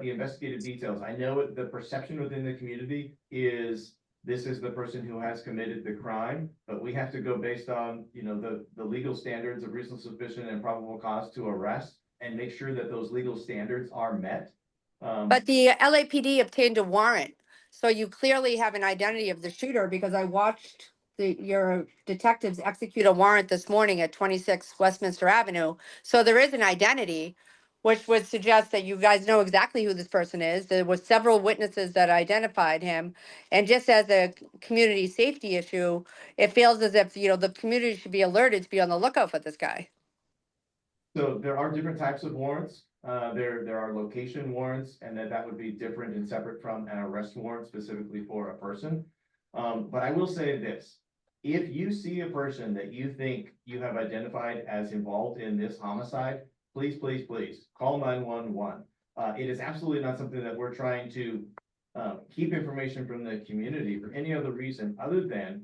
the investigative details. I know the perception within the community is this is the person who has committed the crime, but we have to go based on, you know, the legal standards of reasonable suspicion and probable cause to arrest and make sure that those legal standards are met. But the LAPD obtained a warrant, so you clearly have an identity of the shooter because I watched your detectives execute a warrant this morning at 26 Westminster Avenue. So there is an identity, which would suggest that you guys know exactly who this person is. There were several witnesses that identified him. And just as a community safety issue, it feels as if, you know, the community should be alerted to be on the lookout for this guy. So there are different types of warrants. There are location warrants, and that would be different and separate from an arrest warrant specifically for a person. But I will say this, if you see a person that you think you have identified as involved in this homicide, please, please, please call 911. It is absolutely not something that we're trying to keep information from the community for any other reason other than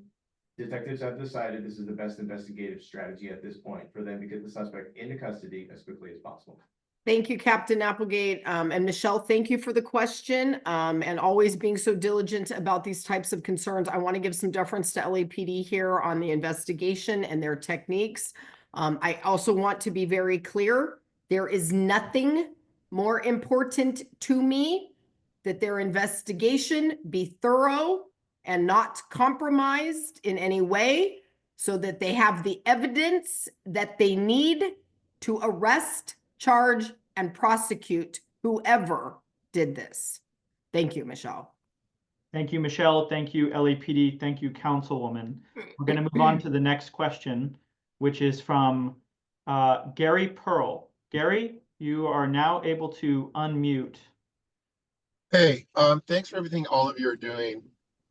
detectives have decided this is the best investigative strategy at this point for them to get the suspect into custody as quickly as possible. Thank you, Captain Applegate. And Michelle, thank you for the question and always being so diligent about these types of concerns. I want to give some deference to LAPD here on the investigation and their techniques. I also want to be very clear. There is nothing more important to me that their investigation be thorough and not compromised in any way so that they have the evidence that they need to arrest, charge, and prosecute whoever did this. Thank you, Michelle. Thank you, Michelle. Thank you, LAPD. Thank you, Councilwoman. We're going to move on to the next question, which is from Gary Pearl. Gary, you are now able to unmute. Hey, thanks for everything all of you are doing.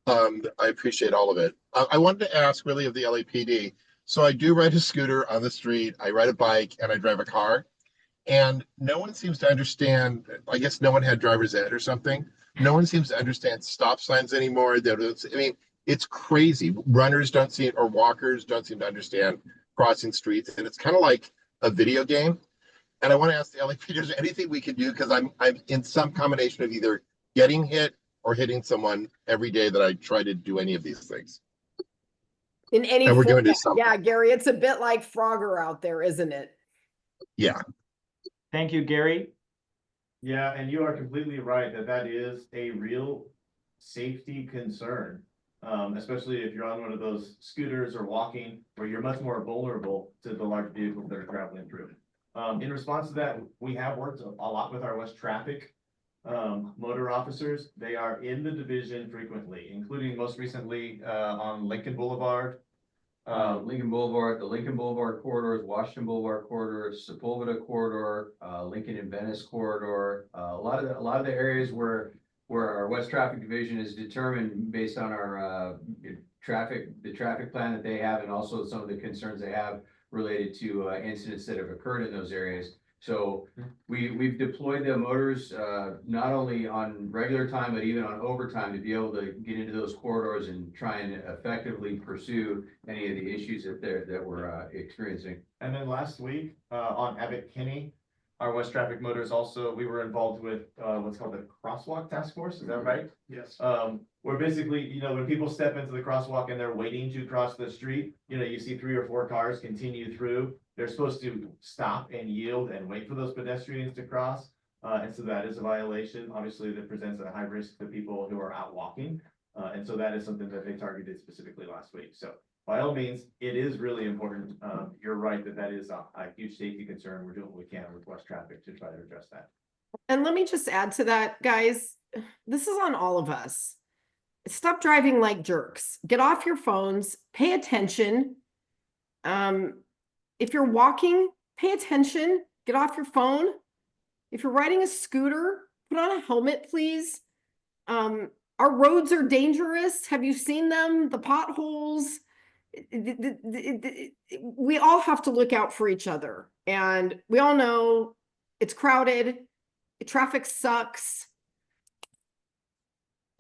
I appreciate all of it. I wanted to ask really of the LAPD. So I do ride a scooter on the street, I ride a bike, and I drive a car. And no one seems to understand, I guess no one had driver's ed or something. No one seems to understand stop signs anymore. I mean, it's crazy. Runners don't seem, or walkers don't seem to understand crossing streets. And it's kind of like a video game. And I want to ask the LAPD, is there anything we can do? Because I'm in some combination of either getting hit or hitting someone every day that I try to do any of these things. In any And we're form, doing this something. yeah, Gary, it's a bit like Frogger out there, isn't it? Yeah. Thank you, Gary. Yeah, and you are completely right that is a real safety concern, especially if you're on one of those scooters or walking where you're much more vulnerable to the large vehicles that are traveling through. In response to that, we have worked a lot with our West Traffic motor officers. They are in the division frequently, including most recently on Lincoln Boulevard. The Lincoln Boulevard corridors, Washington Boulevard corridor, Sepulveda corridor, Lincoln and Venice corridor. A lot of the areas where our West Traffic Division is determined based on our the traffic plan that they have, and also some of the concerns they have related to incidents that have occurred in those areas. So we've deployed the motors not only on regular time, but even on overtime to be able to get into those corridors and try and effectively pursue any of the issues that we're experiencing. And then last week on Abbott Kinney, our West Traffic Motors also, we were involved with what's called the Crosswalk Task Force. Is that right? Yes. Where basically, you know, when people step into the crosswalk and they're waiting to cross the street, you know, you see 3 or 4 cars continue through. They're supposed to stop and yield and wait for those pedestrians to cross. And so that is a violation. Obviously, that presents a high risk to people who are out walking. And so that is something that they targeted specifically last week. So by all means, it is really important. You're right that is a huge safety concern. We're doing what we can with West Traffic to try to address that. And let me just add to that, guys. This is on all of us. Stop driving like jerks. Get off your phones. Pay attention. If you're walking, pay attention. Get off your phone. If you're riding a scooter, put on a helmet, please. Our roads are dangerous. Have you seen them? The potholes. We all have to look out for each other. And we all know it's crowded. Traffic sucks.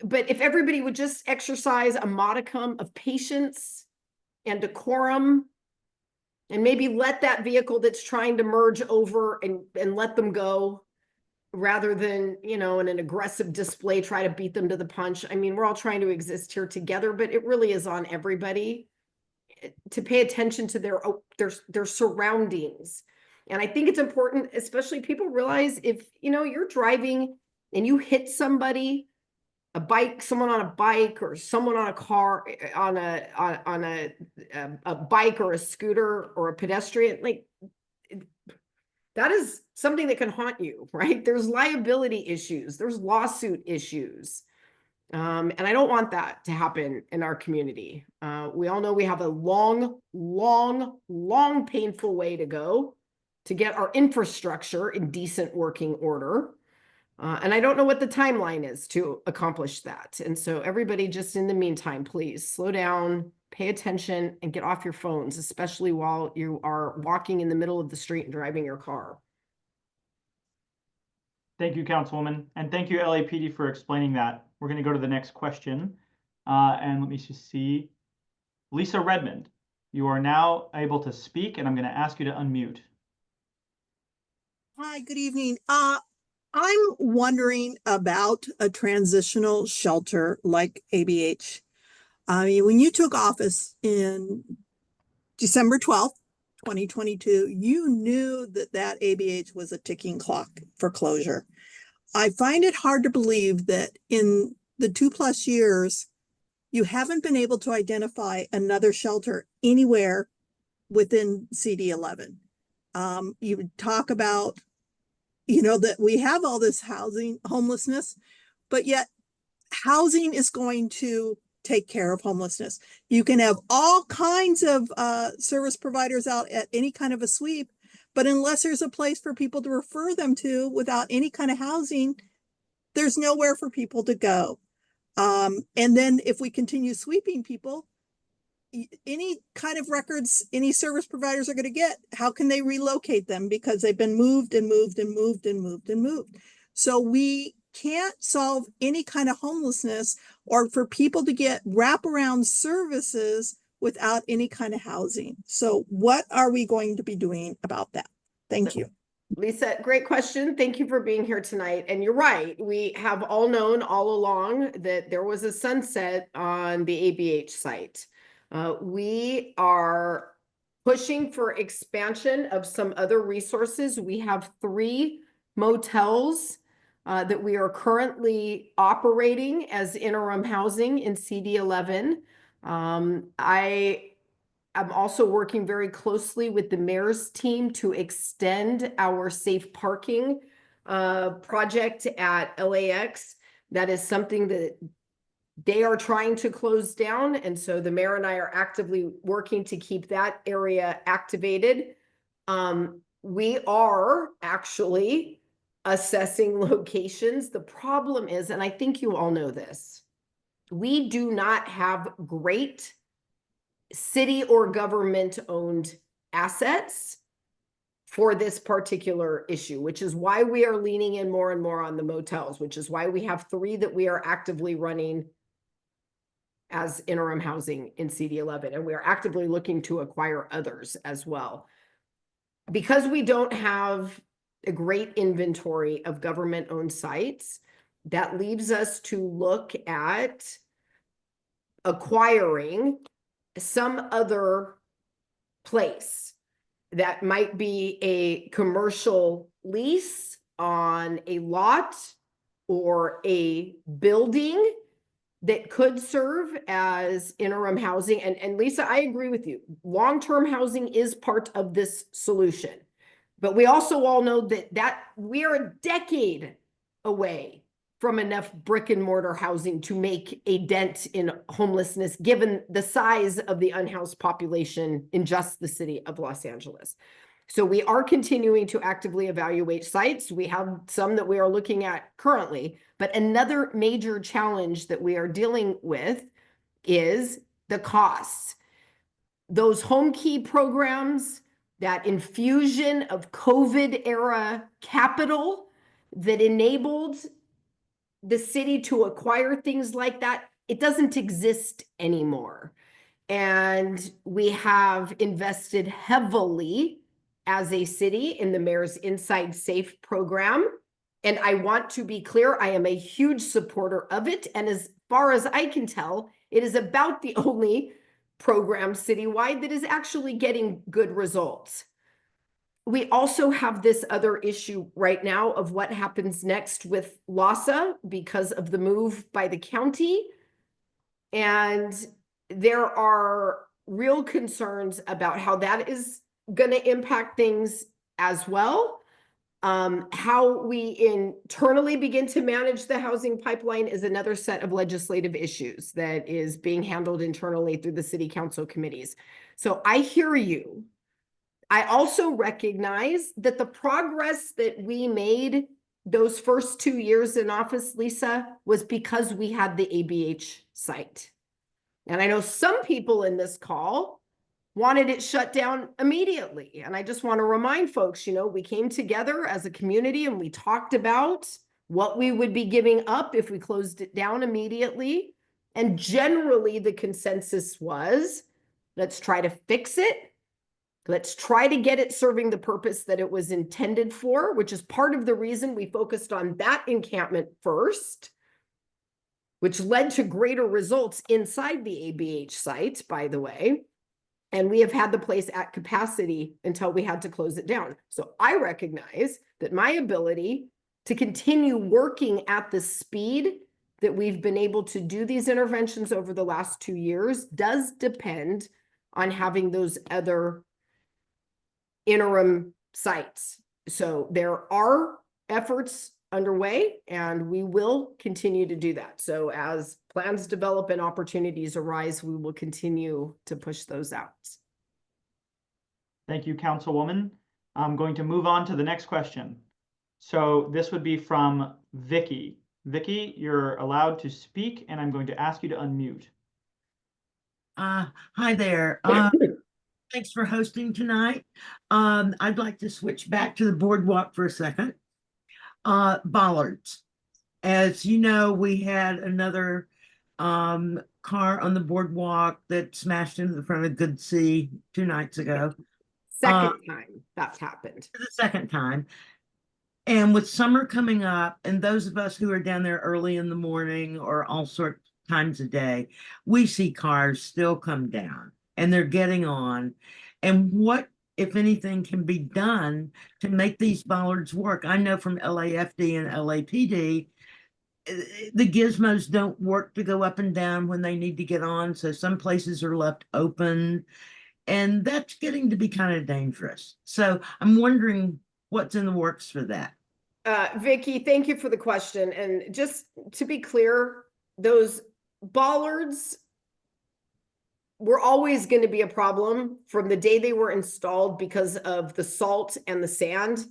But if everybody would just exercise a modicum of patience and decorum, and maybe let that vehicle that's trying to merge over and let them go, rather than, in an aggressive display, try to beat them to the punch. I mean, we're all trying to exist here together, but it really is on everybody to pay attention to their surroundings. And I think it's important, especially people realize if, you're driving and you hit somebody, someone on a bike or someone on a car, on a bike or a scooter or a pedestrian, like that is something that can haunt you, right? There's liability issues, there's lawsuit issues. And I don't want that to happen in our community. We all know we have a long, painful way to go to get our infrastructure in decent working order. And I don't know what the timeline is to accomplish that. And so everybody just in the meantime, please slow down, pay attention, and get off your phones, especially while you are walking in the middle of the street and driving your car. Thank you, Councilwoman, and thank you, LAPD, for explaining that. We're going to go to the next question, and let me just see. Lisa Redmond, you are now able to speak, and I'm going to ask you to unmute. Hi, good evening. I'm wondering about a transitional shelter like ABH. I mean, when you took office in December 12th, 2022, you knew that ABH was a ticking clock for closure. I find it hard to believe that in the 2+ years, you haven't been able to identify another shelter anywhere within CD11. You talk about, that we have all this homelessness, but yet housing is going to take care of homelessness. You can have all kinds of service providers out at any kind of a sweep, but unless there's a place for people to refer them to without any kind of housing, there's nowhere for people to go. And then if we continue sweeping people, any kind of records any service providers are going to get, how can they relocate them? Because they've been moved and moved and moved and moved and moved. So we can't solve any kind of homelessness or for people to get wraparound services without any kind of housing. So what are we going to be doing about that? Thank you. Lisa, great question. Thank you for being here tonight. And you're right. We have all known all along that there was a sunset on the ABH site. We are pushing for expansion of some other resources. We have 3 motels that we are currently operating as interim housing in CD11. I'm also working very closely with the mayor's team to extend our safe parking project at LAX. That is something that they are trying to close down. And so the mayor and I are actively working to keep that area activated. We are actually assessing locations. The problem is, and I think you all know this, we do not have great city or government owned assets for this particular issue, which is why we are leaning in more and more on the motels, which is why we have 3 that we are actively running as interim housing in CD11. And we are actively looking to acquire others as well. Because we don't have a great inventory of government owned sites, that leaves us to look at acquiring some other place that might be a commercial lease on a lot or a building that could serve as interim housing. And Lisa, I agree with you. Long-term housing is part of this solution. But we also all know that we are a decade away from enough brick and mortar housing to make a dent in homelessness, given the size of the unhoused population in just the city of Los Angeles. So we are continuing to actively evaluate sites. We have some that we are looking at currently, but another major challenge that we are dealing with is the costs. Those home key programs, that infusion of COVID era capital that enabled the city to acquire things like that, it doesn't exist anymore. And we have invested heavily as a city in the Mayor's Inside Safe program. And I want to be clear, I am a huge supporter of it. And as far as I can tell, it is about the only program citywide that is actually getting good results. We also have this other issue right now of what happens next with LASA because of the move by the county. And there are real concerns about how that is going to impact things as well. How we internally begin to manage the housing pipeline is another set of legislative issues that is being handled internally through the city council committees. So I hear you. I also recognize that the progress that we made those first 2 years in office, Lisa, was because we had the ABH site. And I know some people in this call wanted it shut down immediately. And I just want to remind folks, we came together as a community and we talked about what we would be giving up if we closed it down immediately. And generally the consensus was, let's try to fix it. Let's try to get it serving the purpose that it was intended for, which is part of the reason we focused on that encampment first, which led to greater results inside the ABH site, by the way. And we have had the place at capacity until we had to close it down. So I recognize that my ability to continue working at the speed that we've been able to do these interventions over the last 2 years does depend on having those other interim sites. So there are efforts underway and we will continue to do that. So as plans develop and opportunities arise, we will continue to push those out. Thank you, Councilwoman. I'm going to move on to the next question. So this would be from Vicky. Vicky, you're allowed to speak and I'm going to ask you to unmute. Hi there. Thanks for hosting tonight. I'd like to switch back to the boardwalk for a second. Bollards. As you know, we had another car on the boardwalk that smashed into the front of Good Sea 2 nights ago. Second time that's happened. The second time. And with summer coming up, and those of us who are down there early in the morning or all sorts of times a day, we see cars still come down and they're getting on. And what, if anything, can be done to make these bollards work? I know from LAFD and LAPD, the gizmos don't work to go up and down when they need to get on. So some places are left open. And that's getting to be kind of dangerous. So I'm wondering what's in the works for that. Vicky, thank you for the question. And just to be clear, those bollards were always going to be a problem from the day they were installed because of the salt and the sand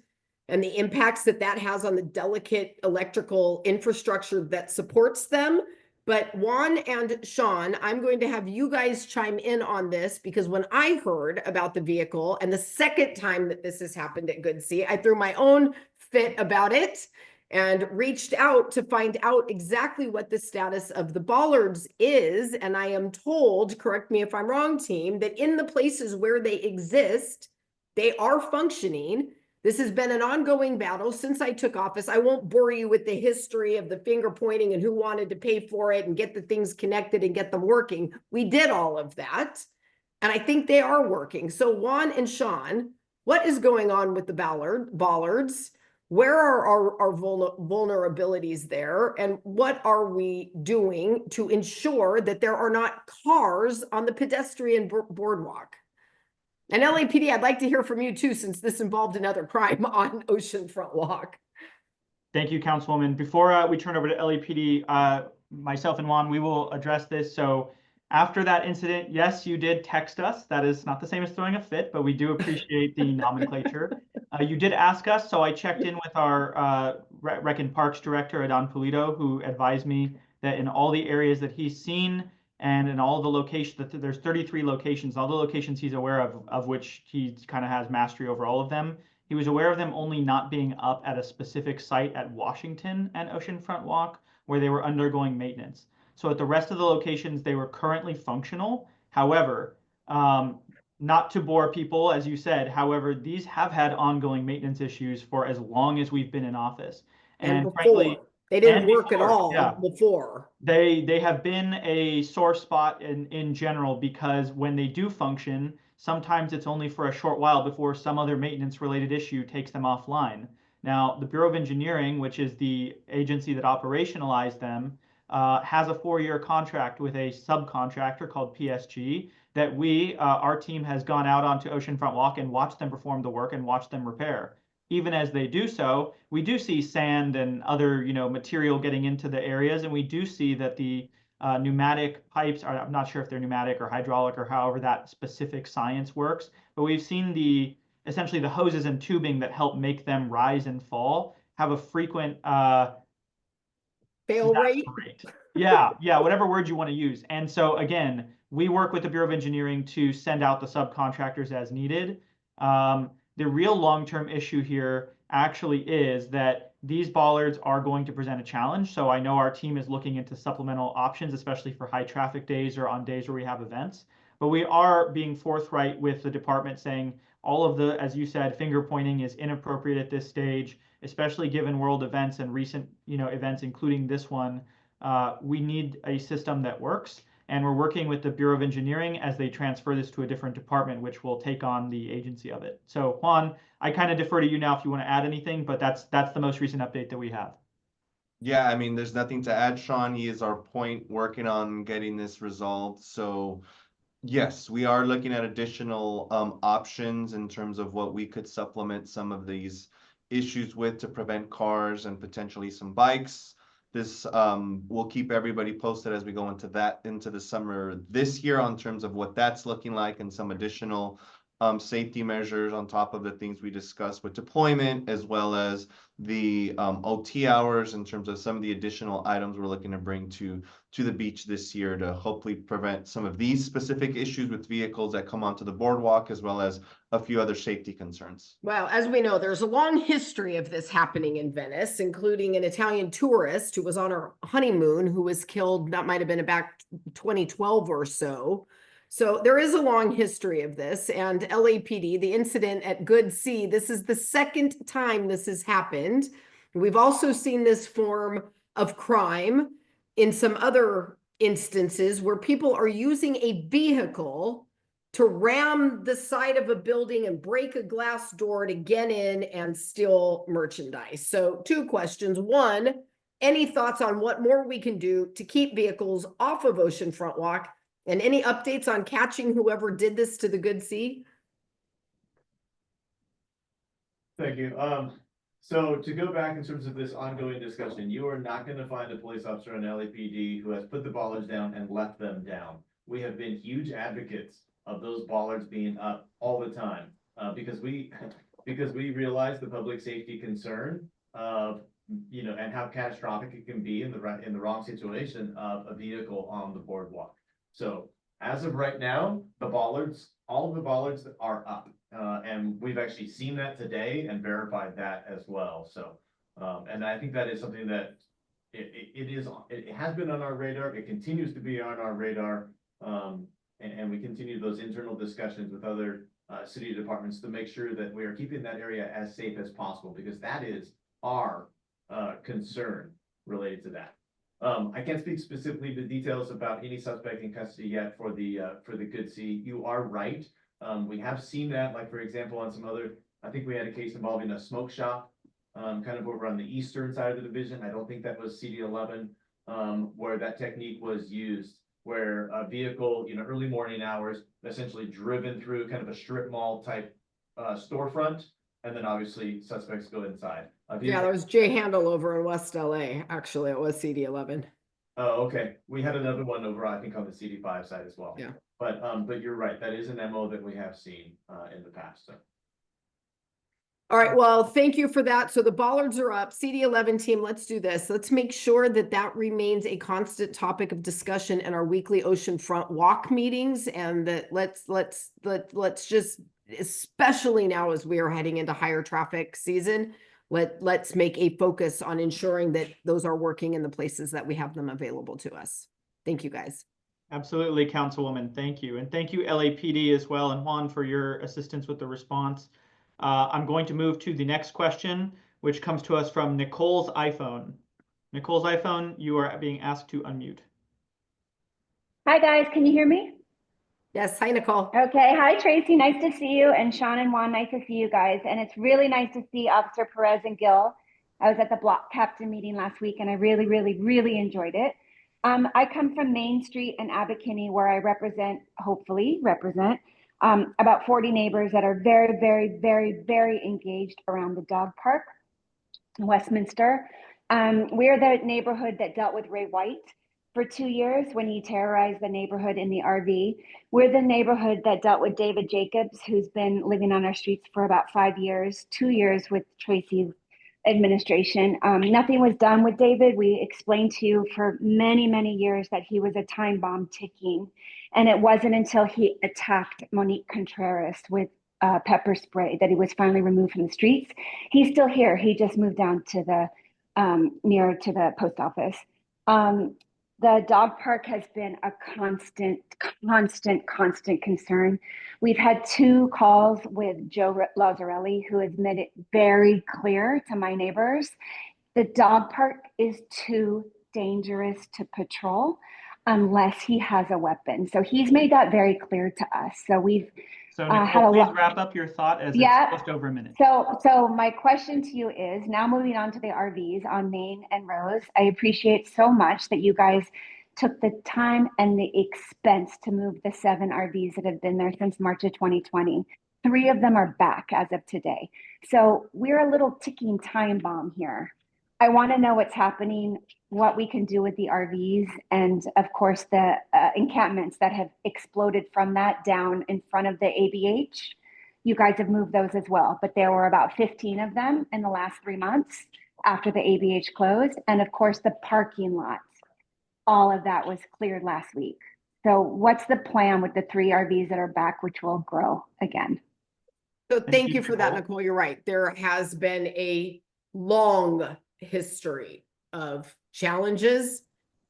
and the impacts that that has on the delicate electrical infrastructure that supports them. But Juan and Sean, I'm going to have you guys chime in on this because when I heard about the vehicle and the second time that this has happened at Good Sea, I threw my own fit about it and reached out to find out exactly what the status of the bollards is. And I am told, correct me if I'm wrong, team, that in the places where they exist, they are functioning. This has been an ongoing battle since I took office. I won't bore you with the history of the finger pointing and who wanted to pay for it and get the things connected and get them working. We did all of that. And I think they are working. So Juan and Sean, what is going on with the bollards? Where are our vulnerabilities there? And what are we doing to ensure that there are not cars on the pedestrian boardwalk? And LAPD, I'd like to hear from you too, since this involved another crime on Oceanfront Walk. Thank you, Councilwoman. Before we turn over to LAPD, myself and Juan, we will address this. So after that incident, yes, you did text us. That is not the same as throwing a fit, but we do appreciate the nomenclature. You did ask us, so I checked in with our Rec and Parks Director, Adon Pulido, who advised me that in all the areas that he's seen and in all the locations, that there's 33 locations, all the locations he's aware of which he kind of has mastery over all of them. He was aware of them only not being up at a specific site at Washington and Oceanfront Walk, where they were undergoing maintenance. So at the rest of the locations, they were currently functional. However, not to bore people, as you said, however, these have had ongoing maintenance issues for as long as we've been in office. And frankly, before, they didn't and work at before, all yeah. before. They have been a sore spot in general because when they do function, sometimes it's only for a short while before some other maintenance related issue takes them offline. Now, the Bureau of Engineering, which is the agency that operationalized them, has a 4-year contract with a subcontractor called PSG that our team has gone out onto Oceanfront Walk and watched them perform the work and watched them repair. Even as they do so, we do see sand and other, material getting into the areas, and we do see that the pneumatic pipes are, I'm not sure if they're pneumatic or hydraulic or however that specific science works, but we've seen essentially the hoses and tubing that help make them rise and fall have a frequent fail rate. Yeah, whatever word you want to use. And so again, we work with the Bureau of Engineering to send out the subcontractors as needed. The real long-term issue here actually is that these bollards are going to present a challenge. So I know our team is looking into supplemental options, especially for high traffic days or on days where we have events. But we are being forthright with the department saying all of the, as you said, finger pointing is inappropriate at this stage, especially given world events and recent, events, including this one. We need a system that works. And we're working with the Bureau of Engineering as they transfer this to a different department, which will take on the agency of it. So Juan, I kind of defer to you now if you want to add anything, but that's the most recent update that we have. Yeah, I mean, there's nothing to add, Sean. He is our point working on getting this resolved. So yes, we are looking at additional options in terms of what we could supplement some of these issues with to prevent cars and potentially some bikes. This will keep everybody posted as we go into the summer this year on terms of what that's looking like and some additional safety measures on top of the things we discussed with deployment, as well as the OT hours in terms of some of the additional items we're looking to bring to the beach this year to hopefully prevent some of these specific issues with vehicles that come onto the boardwalk, as well as a few other safety concerns. Well, as we know, there's a long history of this happening in Venice, including an Italian tourist who was on her honeymoon who was killed. That might have been about 2012 or so. So there is a long history of this, and LAPD, the incident at Good Sea, this is the second time this has happened. We've also seen this form of crime in some other instances where people are using a vehicle to ram the side of a building and break a glass door to get in and steal merchandise. So 2 questions. 1, any thoughts on what more we can do to keep vehicles off of Oceanfront Walk? And any updates on catching whoever did this to the Good Sea? Thank you. So to go back in terms of this ongoing discussion, you are not going to find a police officer on LAPD who has put the bollards down and left them down. We have been huge advocates of those bollards being up all the time, because we realize the public safety concern of, and how catastrophic it can be in the wrong situation of a vehicle on the boardwalk. So as of right now, all of the bollards are up. And we've actually seen that today and verified that as well. So, and I think that is something that it has been on our radar. It continues to be on our radar. And we continue those internal discussions with other city departments to make sure that we are keeping that area as safe as possible, because that is our concern related to that. I can't speak specifically to details about any suspect in custody yet for the Good Sea. You are right. We have seen that, like, for example, on some other, I think we had a case involving a smoke shop, kind of over on the eastern side of the division. I don't think that was CD11, where that technique was used, where a vehicle, early morning hours, essentially driven through kind of a strip mall type storefront, and then obviously suspects go inside. Yeah, there was Jay Handel over in West LA. Actually, it was CD11. Oh, okay. We had another one over, I think, on the CD5 side as well. Yeah. But you're right. That is an MO that we have seen in the past. So. All right. Well, thank you for that. So the bollards are up. CD11 team, let's do this. Let's make sure that that remains a constant topic of discussion in our weekly Oceanfront Walk meetings, and that let's just, especially now as we are heading into higher traffic season, let's make a focus on ensuring that those are working in the places that we have them available to us. Thank you, guys. Absolutely, Councilwoman. Thank you. And thank you, LAPD, as well, and Juan, for your assistance with the response. I'm going to move to the next question, which comes to us from Nicole's iPhone. Nicole's iPhone, you are being asked to unmute. Hi, guys. Can you hear me? Yes. Hi, Nicole. Okay. Hi, Tracy. Nice to see you. And Sean and Juan, nice to see you guys. And it's really nice to see Officer Perez and Gil. I was at the block captain meeting last week and I really, really, really enjoyed it. I come from Main Street in Abercrombie, where I hopefully represent about 40 neighbors that are very, very, very, very engaged around the dog park in Westminster. We're the neighborhood that dealt with Ray White for 2 years when he terrorized the neighborhood in the RV. We're the neighborhood that dealt with David Jacobs, who's been living on our streets for about 5 years, 2 years with Tracy's administration. Nothing was done with David. We explained to you for many, many years that he was a time bomb ticking. And it wasn't until he attacked Monique Contreras with pepper spray that he was finally removed from the streets. He's still here. He just moved down to the near to the post office. The dog park has been a constant concern. We've had 2 calls with Joe Lazzarelli, who has made it very clear to my neighbors. The dog park is too dangerous to patrol unless he has a weapon. So he's made that very clear to us. So we've So had Nicole, a please lot. wrap up your thought as Yeah. it's just over a minute. So my question to you is, now moving on to the RVs on Main and Rose, I appreciate so much that you guys took the time and the expense to move the 7 RVs that have been there since March of 2020. 3 of them are back as of today. So we're a little ticking time bomb here. I want to know what's happening, what we can do with the RVs, and of course the encampments that have exploded from that down in front of the ABH. You guys have moved those as well, but there were about 15 of them in the last 3 months after the ABH closed. And of course, the parking lots, all of that was cleared last week. So what's the plan with the 3 RVs that are back, which will grow again? So thank you for that, Nicole. You're right. There has been a long history of challenges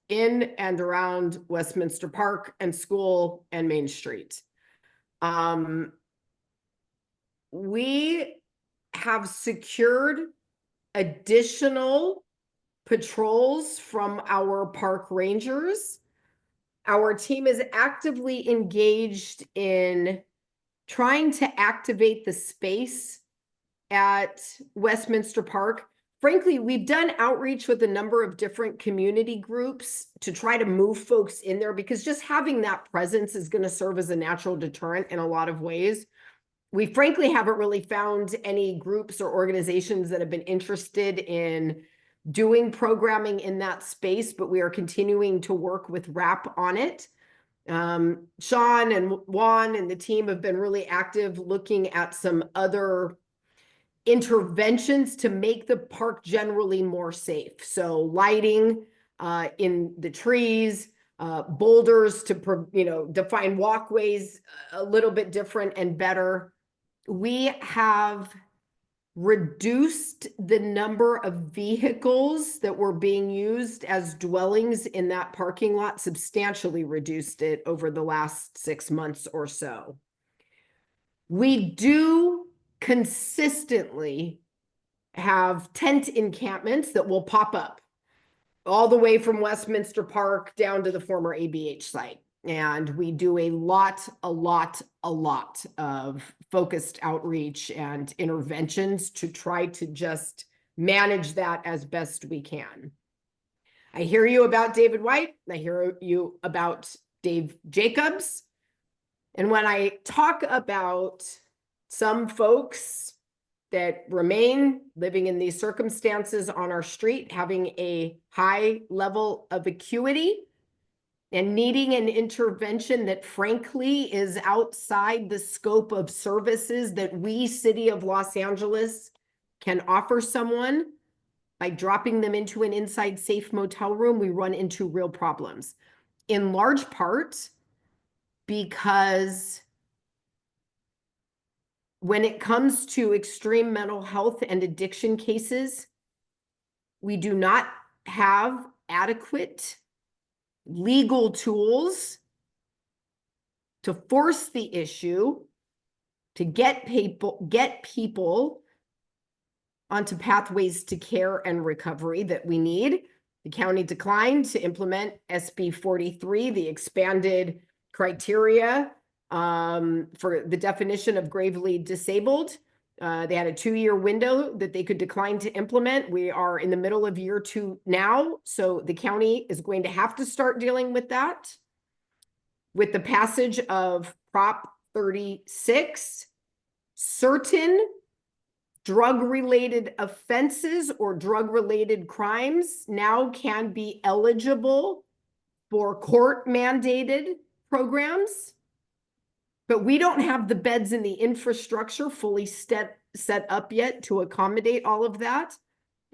in and around Westminster Park and School and Main Street. We have secured additional patrols from our park rangers. Our team is actively engaged in trying to activate the space at Westminster Park. Frankly, we've done outreach with a number of different community groups to try to move folks in there, because just having that presence is going to serve as a natural deterrent in a lot of ways. We frankly haven't really found any groups or organizations that have been interested in doing programming in that space, but we are continuing to work with RAP on it. Sean and Juan and the team have been really active looking at some other interventions to make the park generally more safe. So lighting in the trees, boulders to define walkways a little bit different and better. We have reduced the number of vehicles that were being used as dwellings in that parking lot, substantially reduced it over the last 6 months or so. We do consistently have tent encampments that will pop up all the way from Westminster Park down to the former ABH site. And we do a lot of focused outreach and interventions to try to just manage that as best we can. I hear you about David White. I hear you about Dave Jacobs. And when I talk about some folks that remain living in these circumstances on our street, having a high level of acuity, and needing an intervention that frankly is outside the scope of services that we, City of Los Angeles, can offer someone by dropping them into an inside safe motel room, we run into real problems. In large part because when it comes to extreme mental health and addiction cases, we do not have adequate legal tools to force the issue, to get people onto pathways to care and recovery that we need. The county declined to implement SB 43, the expanded criteria for the definition of gravely disabled. They had a 2-year window that they could decline to implement. We are in the middle of year 2 now, so the county is going to have to start dealing with that. With the passage of Prop 36, certain drug-related offenses or drug-related crimes now can be eligible for court-mandated programs. But we don't have the beds and the infrastructure fully set up yet to accommodate all of that.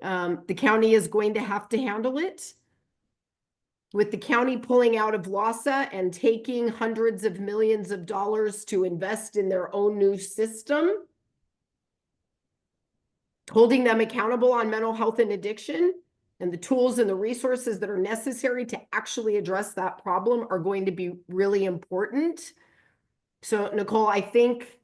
The county is going to have to handle it. With the county pulling out of LAHSA and taking hundreds of millions of dollars to invest in their own new system, holding them accountable on mental health and addiction, and the tools and the resources that are necessary to actually address that problem are going to be really important. So, Nicole, I think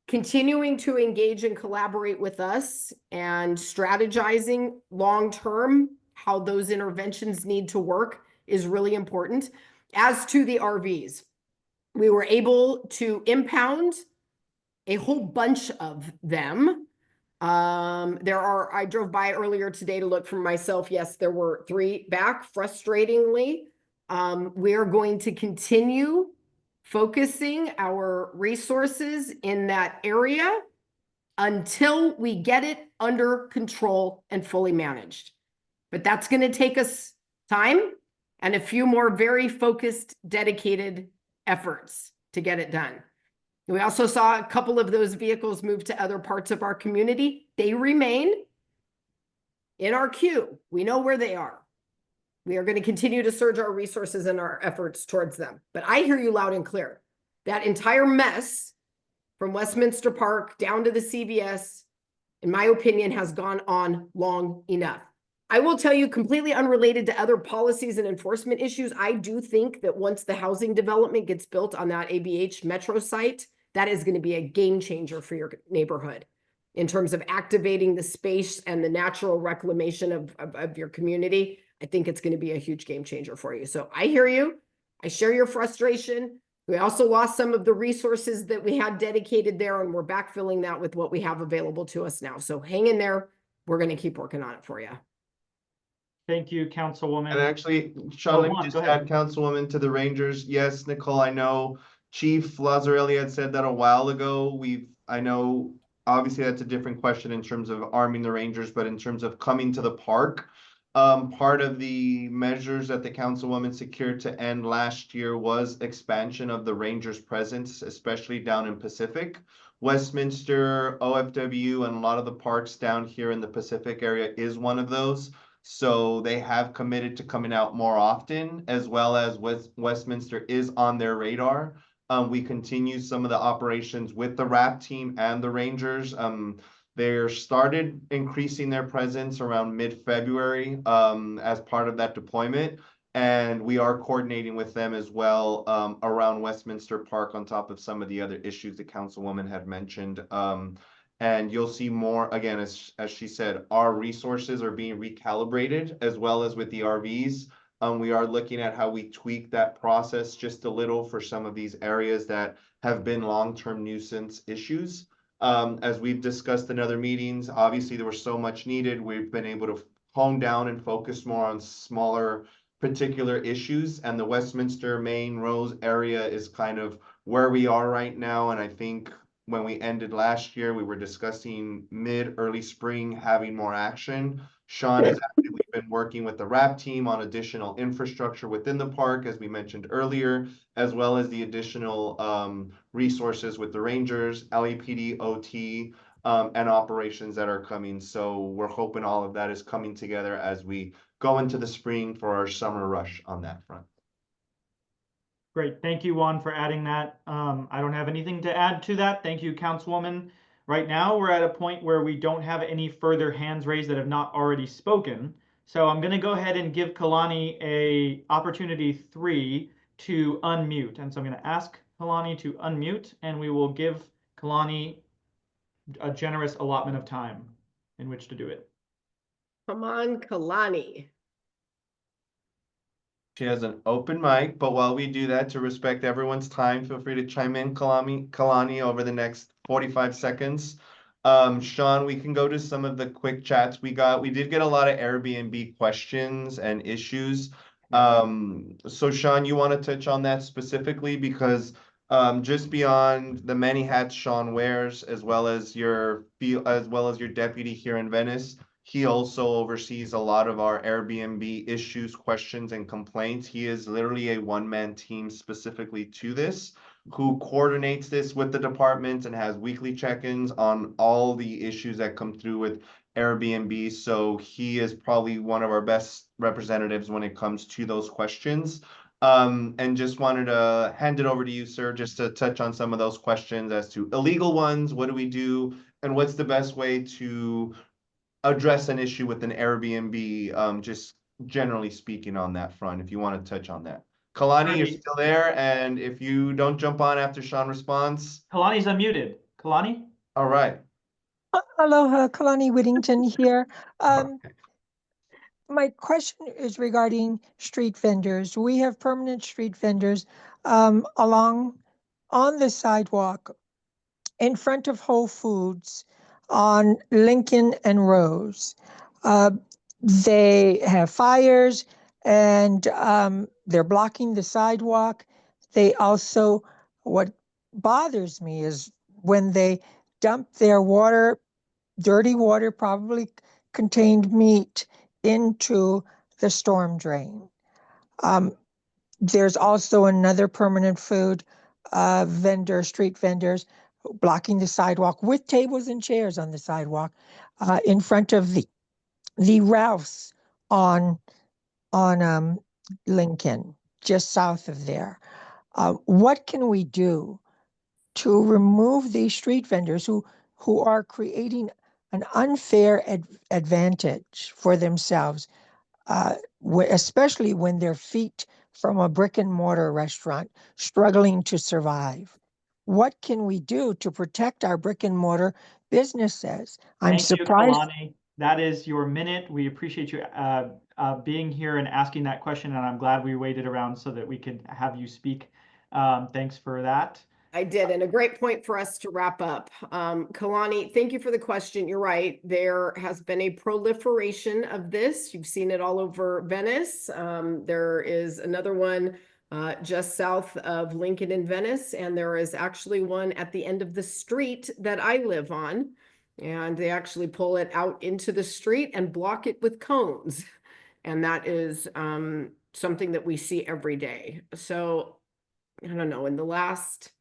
continuing to engage and collaborate with us and strategizing long-term how those interventions need to work is really important. As to the RVs, we were able to impound a whole bunch of them. I drove by earlier today to look for myself. Yes, there were 3 back, frustratingly. We are going to continue focusing our resources in that area until we get it under control and fully managed. But that's going to take us time and a few more very focused, dedicated efforts to get it done. We also saw a couple of those vehicles move to other parts of our community. They remain in our queue. We know where they are. We are going to continue to surge our resources and our efforts towards them. But I hear you loud and clear. That entire mess from Westminster Park down to the CVS, in my opinion, has gone on long enough. I will tell you, completely unrelated to other policies and enforcement issues, I do think that once the housing development gets built on that ABH metro site, that is going to be a game changer for your neighborhood in terms of activating the space and the natural reclamation of your community. I think it's going to be a huge game changer for you. So I hear you. I share your frustration. We also lost some of the resources that we had dedicated there, and we're backfilling that with what we have available to us now. So hang in there. We're going to keep working on it for you. Thank you, Councilwoman. And actually, Sean, let me Juan, just go ahead. add Councilwoman to the Rangers. Yes, Nicole, I know Chief Lazzarelli had said that a while ago. I know obviously that's a different question in terms of arming the Rangers, but in terms of coming to the park, part of the measures that the Councilwoman secured to end last year was expansion of the Rangers' presence, especially down in Pacific. Westminster, OFW, and a lot of the parks down here in the Pacific area is one of those. So they have committed to coming out more often, as well as Westminster is on their radar. We continue some of the operations with the RAP team and the Rangers. They started increasing their presence around mid-February as part of that deployment. And we are coordinating with them as well around Westminster Park on top of some of the other issues the Councilwoman had mentioned. And you'll see more, again, as she said, our resources are being recalibrated as well as with the RVs. We are looking at how we tweak that process just a little for some of these areas that have been long-term nuisance issues. As we've discussed in other meetings, obviously there was so much needed. We've been able to hone down and focus more on smaller particular issues. And the Westminster Main Rose area is kind of where we are right now. And I think when we ended last year, we were discussing early spring, having more action. Sean has actively been working with the RAP team on additional infrastructure within the park, as we mentioned earlier, as well as the additional resources with the Rangers, LAPD, OT, and operations that are coming. So we're hoping all of that is coming together as we go into the spring for our summer rush on that front. Great. Thank you, Juan, for adding that. I don't have anything to add to that. Thank you, Councilwoman. Right now, we're at a point where we don't have any further hands raised that have not already spoken. So I'm going to go ahead and give Kalani a opportunity 3 to unmute. And so I'm going to ask Kalani to unmute, and we will give Kalani a generous allotment of time. in which to do it. Come on, Kalani. She has an open mic, but while we do that, to respect everyone's time, feel free to chime in, Kalani, over the next 45 seconds. Sean, we can go to some of the quick chats we got. We did get a lot of Airbnb questions and issues. So Sean, you want to touch on that specifically because just beyond the many hats Sean wears, as well as your deputy here in Venice, he also oversees a lot of our Airbnb issues, questions, and complaints. He is literally a one-man team specifically to this, who coordinates this with the department and has weekly check-ins on all the issues that come through with Airbnb. So he is probably one of our best representatives when it comes to those questions. And just wanted to hand it over to you, sir, just to touch on some of those questions as to illegal ones, what do we do, and what's the best way to address an issue with an Airbnb, just generally speaking on that front, if you want to touch on that. Kalani, you're still there, and if you don't jump on after Sean responds. Kalani's unmuted. Kalani? All right. Aloha, Kalani Whittington here. My question is regarding street vendors. We have permanent street vendors along on the sidewalk in front of Whole Foods on Lincoln and Rose. They have fires and they're blocking the sidewalk. They also, what bothers me is when they dump their water, dirty water, probably contained meat, into the storm drain. There's also another permanent food vendor, street vendors, blocking the sidewalk with tables and chairs on the sidewalk in front of the Ralph's on Lincoln, just south of there. What can we do to remove these street vendors who are creating an unfair advantage for themselves, especially when they're feet from a brick and mortar restaurant struggling to survive? What can we do to protect our brick and mortar businesses? I'm surprised. Thank you, Kalani. That is your minute. We appreciate you being here and asking that question, and I'm glad we waited around so that we could have you speak. Thanks for that. I did, and a great point for us to wrap up. Kalani, thank you for the question. You're right. There has been a proliferation of this. You've seen it all over Venice. There is another one just south of Lincoln in Venice, and there is actually one at the end of the street that I live on. And they actually pull it out into the street and block it with cones. And that is something that we see every day. So, I don't know, in the last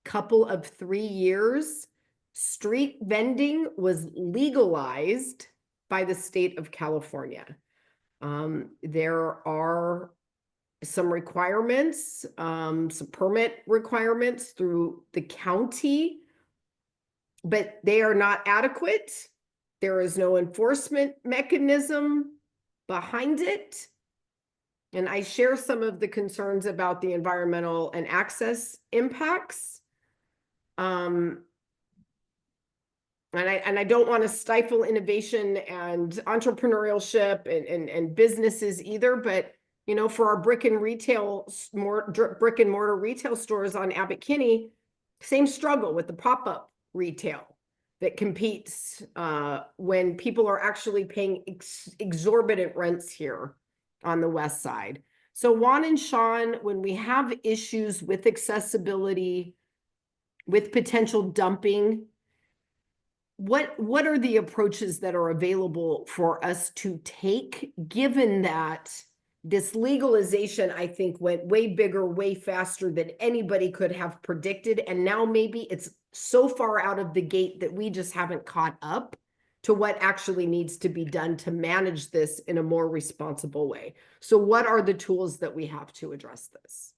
couple of 3 years, street vending was legalized by the state of California. There are some requirements, some permit requirements through the county, but they are not adequate. There is no enforcement mechanism behind it. And I share some of the concerns about the environmental and access impacts. And I don't want to stifle innovation and entrepreneurship and businesses either, but you know, for our brick and mortar retail stores on Abbot Kinney, same struggle with the pop-up retail that competes when people are actually paying exorbitant rents here on the west side. So Juan and Sean, when we have issues with accessibility, with potential dumping, what are the approaches that are available for us to take, given that this legalization, I think, went way bigger, way faster than anybody could have predicted, and now maybe it's so far out of the gate that we just haven't caught up to what actually needs to be done to manage this in a more responsible way. So what are the tools that we have to address this?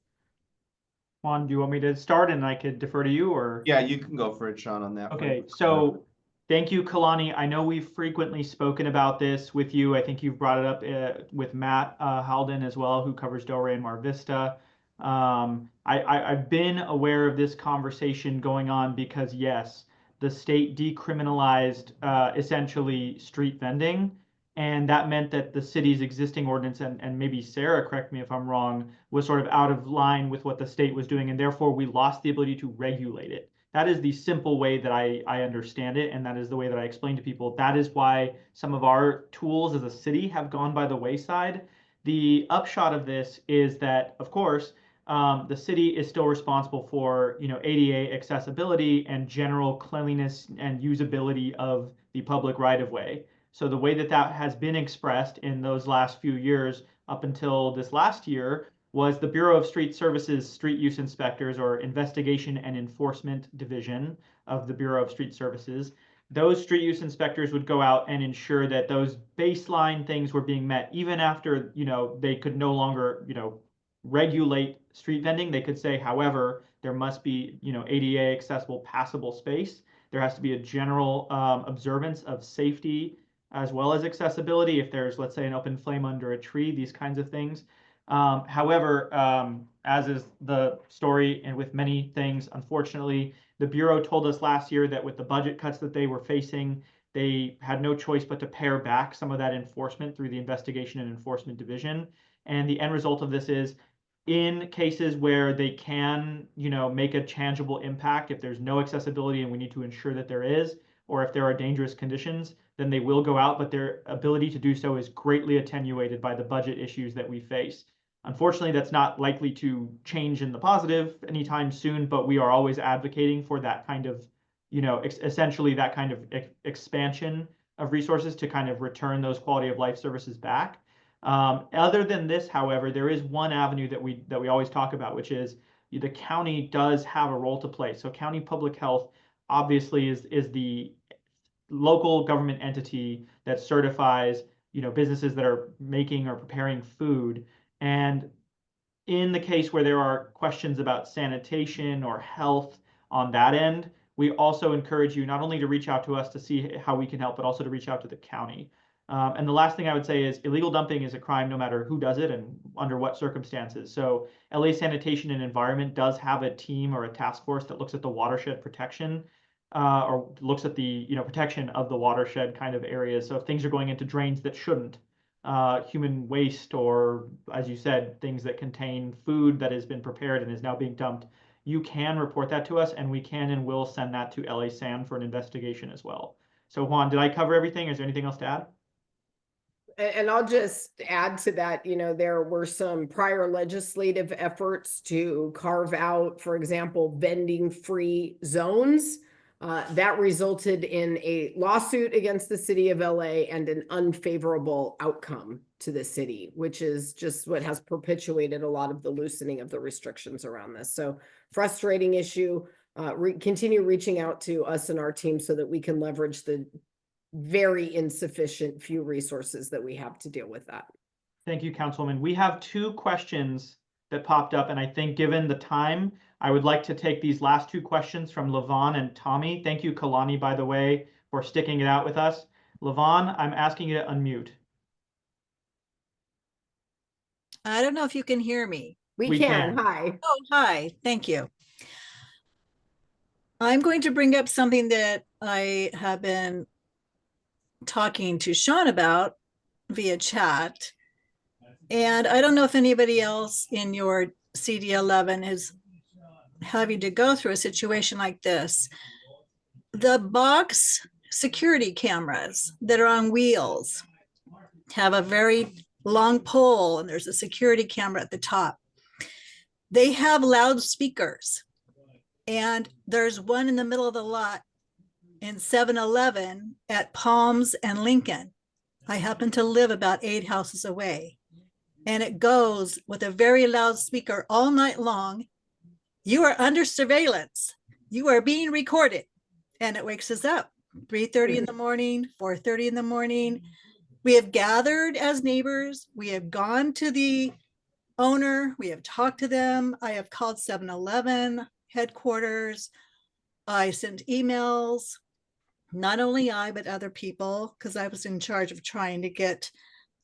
Juan, do you want me to start and I could defer to you, or? Yeah, you can go for it, Sean, on that. Okay, so thank you, Kalani. I know we've frequently spoken about this with you. I think you've brought it up with Matt Halden as well, who covers Delray and Mar Vista. I've been aware of this conversation going on because, yes, the state decriminalized essentially street vending. And that meant that the city's existing ordinance, and maybe Sarah, correct me if I'm wrong, was sort of out of line with what the state was doing, and therefore we lost the ability to regulate it. That is the simple way that I understand it, and that is the way that I explain to people. That is why some of our tools as a city have gone by the wayside. The upshot of this is that, of course, the city is still responsible for, ADA accessibility and general cleanliness and usability of the public right-of-way. So the way that that has been expressed in those last few years up until this last year was the Bureau of Street Services Street Use Inspectors, or Investigation and Enforcement Division of the Bureau of Street Services. Those street use inspectors would go out and ensure that those baseline things were being met, even after, they could no longer, regulate street vending. They could say, however, there must be, ADA accessible passable space. There has to be a general observance of safety as well as accessibility. If there's, let's say, an open flame under a tree, these kinds of things. However, as is the story and with many things, unfortunately, the Bureau told us last year that with the budget cuts that they were facing, they had no choice but to pare back some of that enforcement through the Investigation and Enforcement Division. And the end result of this is, in cases where they can, make a tangible impact, if there's no accessibility and we need to ensure that there is, or if there are dangerous conditions, then they will go out, but their ability to do so is greatly attenuated by the budget issues that we face. Unfortunately, that's not likely to change in the positive anytime soon, but we are always advocating for that kind of, essentially that kind of expansion of resources to kind of return those quality of life services back. Other than this, however, there is one avenue that we always talk about, which is the county does have a role to play. So county public health obviously is the local government entity that certifies, businesses that are making or preparing food. And in the case where there are questions about sanitation or health on that end, we also encourage you not only to reach out to us to see how we can help, but also to reach out to the county. And the last thing I would say is illegal dumping is a crime no matter who does it and under what circumstances. So LA Sanitation and Environment does have a team or a task force that looks at the watershed protection, or looks at the protection of the watershed kind of areas. So if things are going into drains that shouldn't, human waste, or as you said, things that contain food that has been prepared and is now being dumped, you can report that to us, and we can and will send that to LA San for an investigation as well. So Juan, did I cover everything? Is there anything else to add? And I'll just add to that, there were some prior legislative efforts to carve out, for example, vending-free zones. That resulted in a lawsuit against the city of LA and an unfavorable outcome to the city, which is just what has perpetuated a lot of the loosening of the restrictions around this. So frustrating issue. Continue reaching out to us and our team so that we can leverage the very insufficient few resources that we have to deal with that. Thank you, Councilwoman. We have 2 questions that popped up, and I think given the time, I would like to take these last 2 questions from Levon and Tommy. Thank you, Kalani, by the way, for sticking it out with us. Levon, I'm asking you to unmute. I don't know if you can hear me. We can. Hi. Oh, hi. Thank you. I'm going to bring up something that I have been talking to Sean about via chat. And I don't know if anybody else in your CD11 is having to go through a situation like this. The box security cameras that are on wheels have a very long pole, and there's a security camera at the top. They have loudspeakers, and there's one in the middle of the lot in 7-Eleven at Palms and Lincoln. I happen to live about 8 houses away, and it goes with a very loud speaker all night long. You are under surveillance. You are being recorded. And it wakes us up 3:30 in the morning, 4:30 in the morning. We have gathered as neighbors. We have gone to the owner. We have talked to them. I have called 7-Eleven headquarters. I sent emails. Not only I, but other people, because I was in charge of trying to get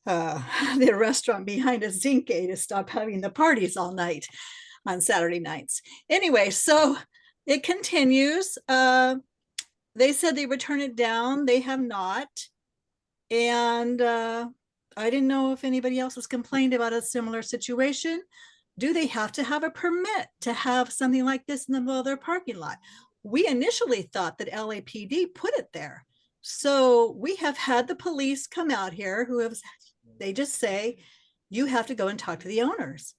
the restaurant behind a zinc to stop having the parties all night on Saturday nights. Anyway, so it continues. The They said they would turn it down. They have not. And I didn't know if anybody else has complained about a similar situation. Do they have to have a permit to have something like this in the middle of their parking lot? We initially thought that LAPD put it there. So we have had the police come out here they just say, you have to go and talk to the owners.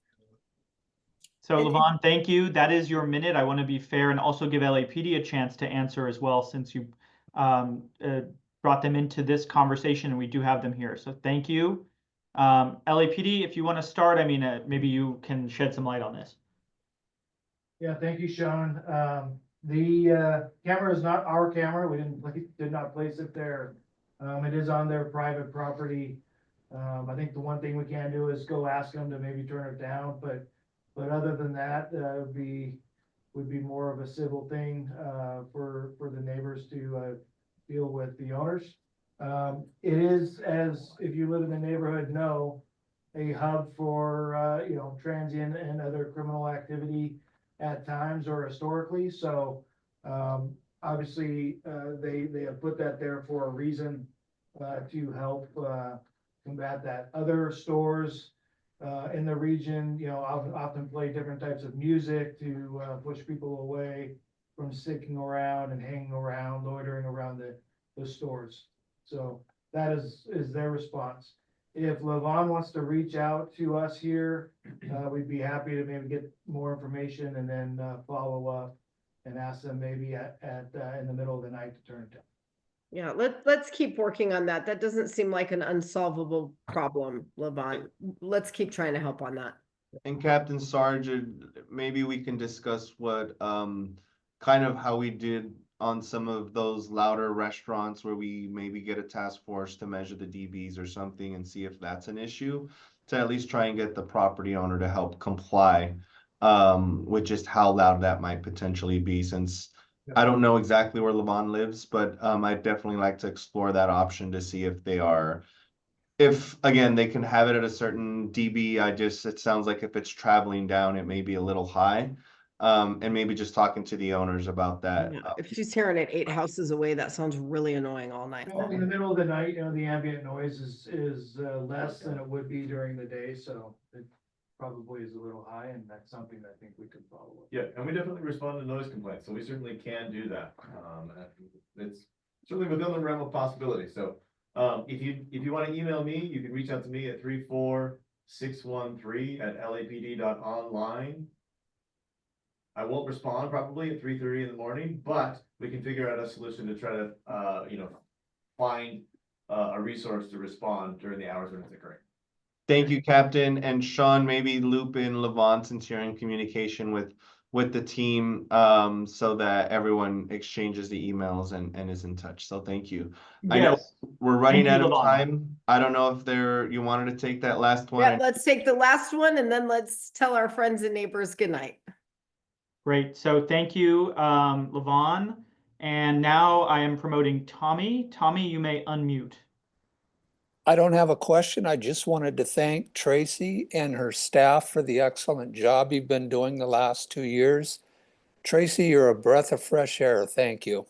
So Levon, thank you. That is your minute. I want to be fair and also give LAPD a chance to answer as well, since you brought them into this conversation and we do have them here. So thank you. LAPD, if you want to start, I mean, maybe you can shed some light on this. Yeah, thank you, Sean. The camera is not our camera. We did not place it there. It is on their private property. I think the one thing we can do is go ask them to maybe turn it down, but other than that, would be more of a civil thing for the neighbors to deal with the owners. It is, as if you live in the neighborhood know, a hub for transient and other criminal activity at times or historically. So obviously they have put that there for a reason, to help combat that. Other stores in the region, often play different types of music to push people away from sticking around and hanging around, loitering around the stores. So that is their response. If Levon wants to reach out to us here, we'd be happy to maybe get more information and then follow up and ask them maybe in the middle of the night to turn it down. Yeah, let's keep working on that. That doesn't seem like an unsolvable problem, Levon. Let's keep trying to help on that. And Captain Sargent, maybe we can discuss what kind of how we did on some of those louder restaurants where we maybe get a task force to measure the dBs or something and see if that's an issue, to at least try and get the property owner to help comply with just how loud that might potentially be, since I don't know exactly where Levon lives, but I'd definitely like to explore that option to see if if again, they can have it at a certain dB. It sounds like if it's traveling down, it may be a little high. And maybe just talking to the owners about that. Yeah, if she's hearing it 8 houses away, that sounds really annoying all night In long. the middle of the night, the ambient noise is less than it would be during the day, so it probably is a little high, and that's something that I think we could follow up. Yeah, and we definitely respond to noise complaints, so we certainly can do that. It's certainly within the realm of possibility. So if you want to email me, you can reach out to me at 34613@lapd.online. I won't respond probably at 3:30 in the morning, but we can figure out a solution to try to find a resource to respond during the hours when it's occurring. Thank you, Captain. And Sean, maybe loop in Levon since you're in communication with the team, so that everyone exchanges the emails and is in touch. So thank you. I know we're running out of time. I don't know if you wanted to take that last one. Yeah, let's take the last one and then let's tell our friends and neighbors good night. Great. So thank you, Levon. And now I am promoting Tommy. Tommy, you may unmute. I don't have a question. I just wanted to thank Tracy and her staff for the excellent job you've been doing the last 2 years. Tracy, you're a breath of fresh air. Thank you.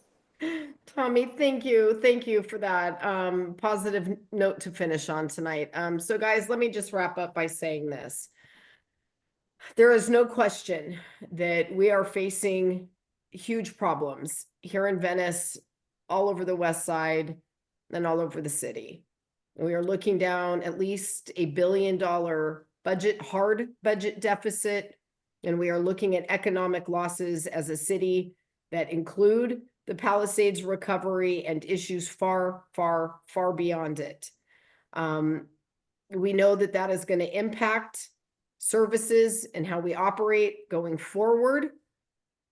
Tommy, thank you. Thank you for that positive note to finish on tonight. So guys, let me just wrap up by saying this. There is no question that we are facing huge problems here in Venice, all over the West Side, and all over the city. We are looking down at least $1 billion hard budget deficit, and we are looking at economic losses as a city that include the Palisades recovery and issues far, far, far beyond it. We know that is going to impact services and how we operate going forward.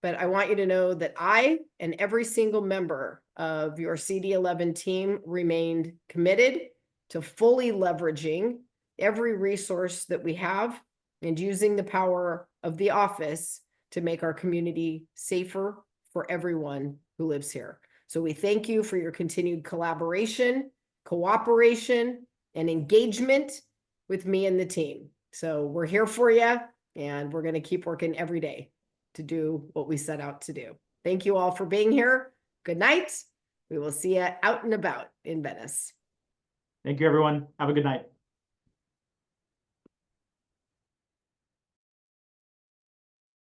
But I want you to know that I and every single member of your CD11 team remained committed to fully leveraging every resource that we have and using the power of the office to make our community safer for everyone who lives here. So we thank you for your continued collaboration, cooperation, and engagement with me and the team. So we're here for you, and we're going to keep working every day to do what we set out to do. Thank you all for being here. Good night We will see you out and about in Venice. Thank you, everyone. Have a good night.